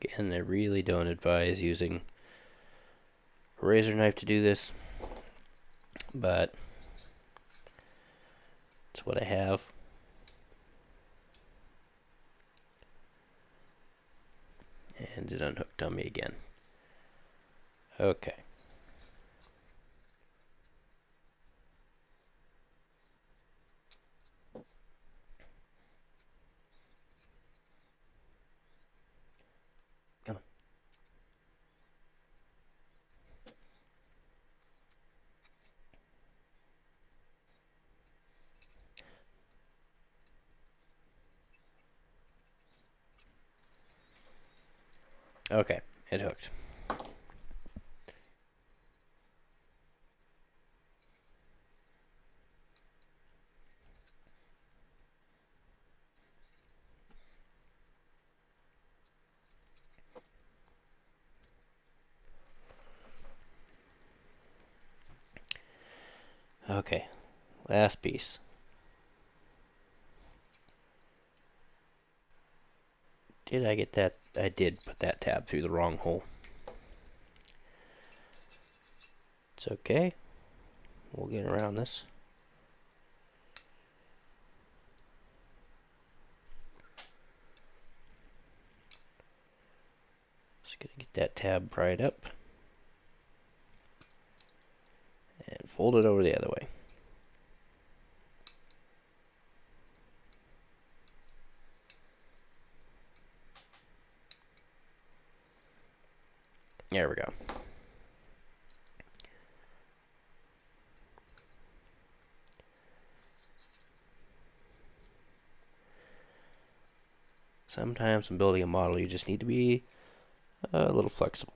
Again, I really don't advise using a razor knife to do this, but it's what I have. And it unhooked on me again. Okay. Come on. Okay, it hooked. Okay, last piece. Did I get that? I did put that tab through the wrong hole. It's okay. We'll get around this. Just gonna get that tab pried up and fold it over the other way. There we go. Sometimes when building a model, you just need to be a little flexible.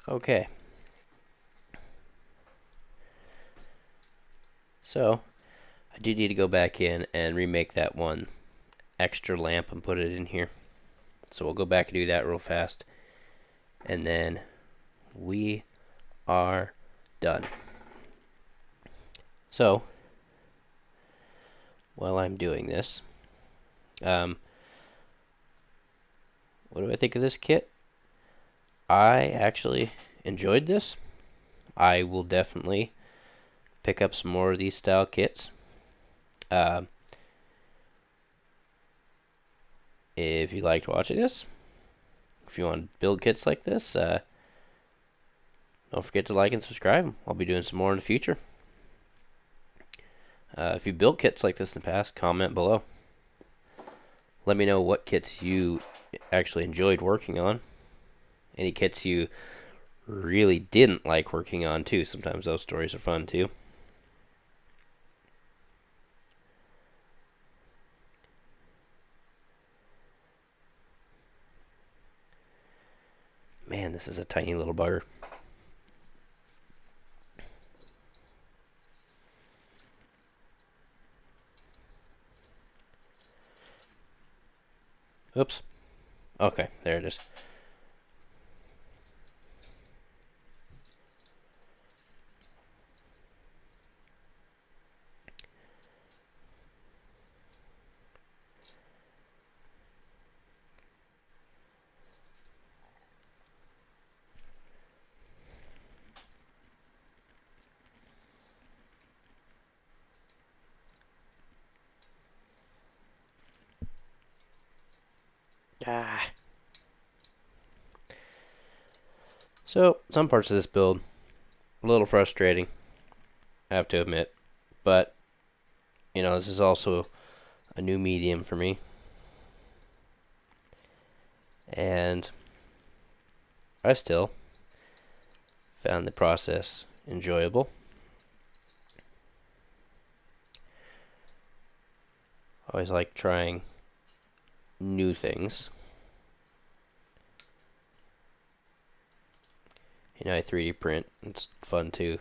Okay. So, I do need to go back in and remake that one extra lamp and put it in here. So we'll go back and do that real fast. And then we are done. So, while I'm doing this, what do I think of this kit? I actually enjoyed this. I will definitely pick up some more of these style kits. If you liked watching this, if you want to build kits like this, don't forget to like and subscribe. I'll be doing some more in the future. If you built kits like this in the past, comment below. Let me know what kits you actually enjoyed working on. Any kits you really didn't like working on too. Sometimes those stories are fun too. Man, this is a tiny little bugger. Oops. Okay, there it is. So, some parts of this build, a little frustrating, I have to admit. But, you know, this is also a new medium for me. And I still found the process enjoyable. I always like trying new things. You know, I 3D print. It's fun to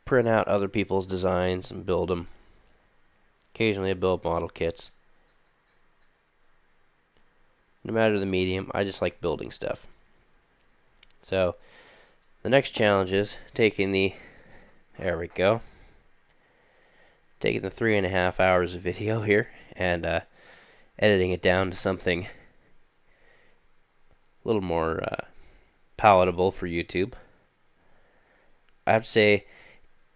print out other people's designs and build them. Occasionally I build model kits. No matter the medium, I just like building stuff. So, the next challenge is taking the, there we go, taking the 3.5 hours of video here and editing it down to something a little more palatable for YouTube. I have to say,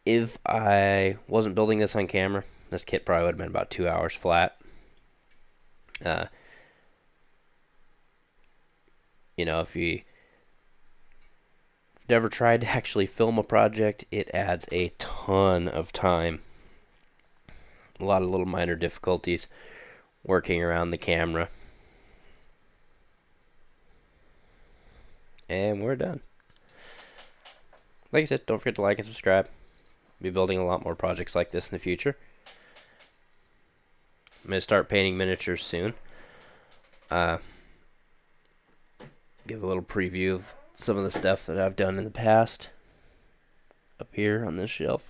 if I wasn't building this on camera, this kit probably would have been about 2 hours flat. You know, if you've never tried to actually film a project, it adds a ton of time. A lot of little minor difficulties working around the camera. And we're done. Like I said, don't forget to like and subscribe. I'll be building a lot more projects like this in the future. I'm going to start painting miniatures soon. Give a little preview of some of the stuff that I've done in the past up here on this shelf.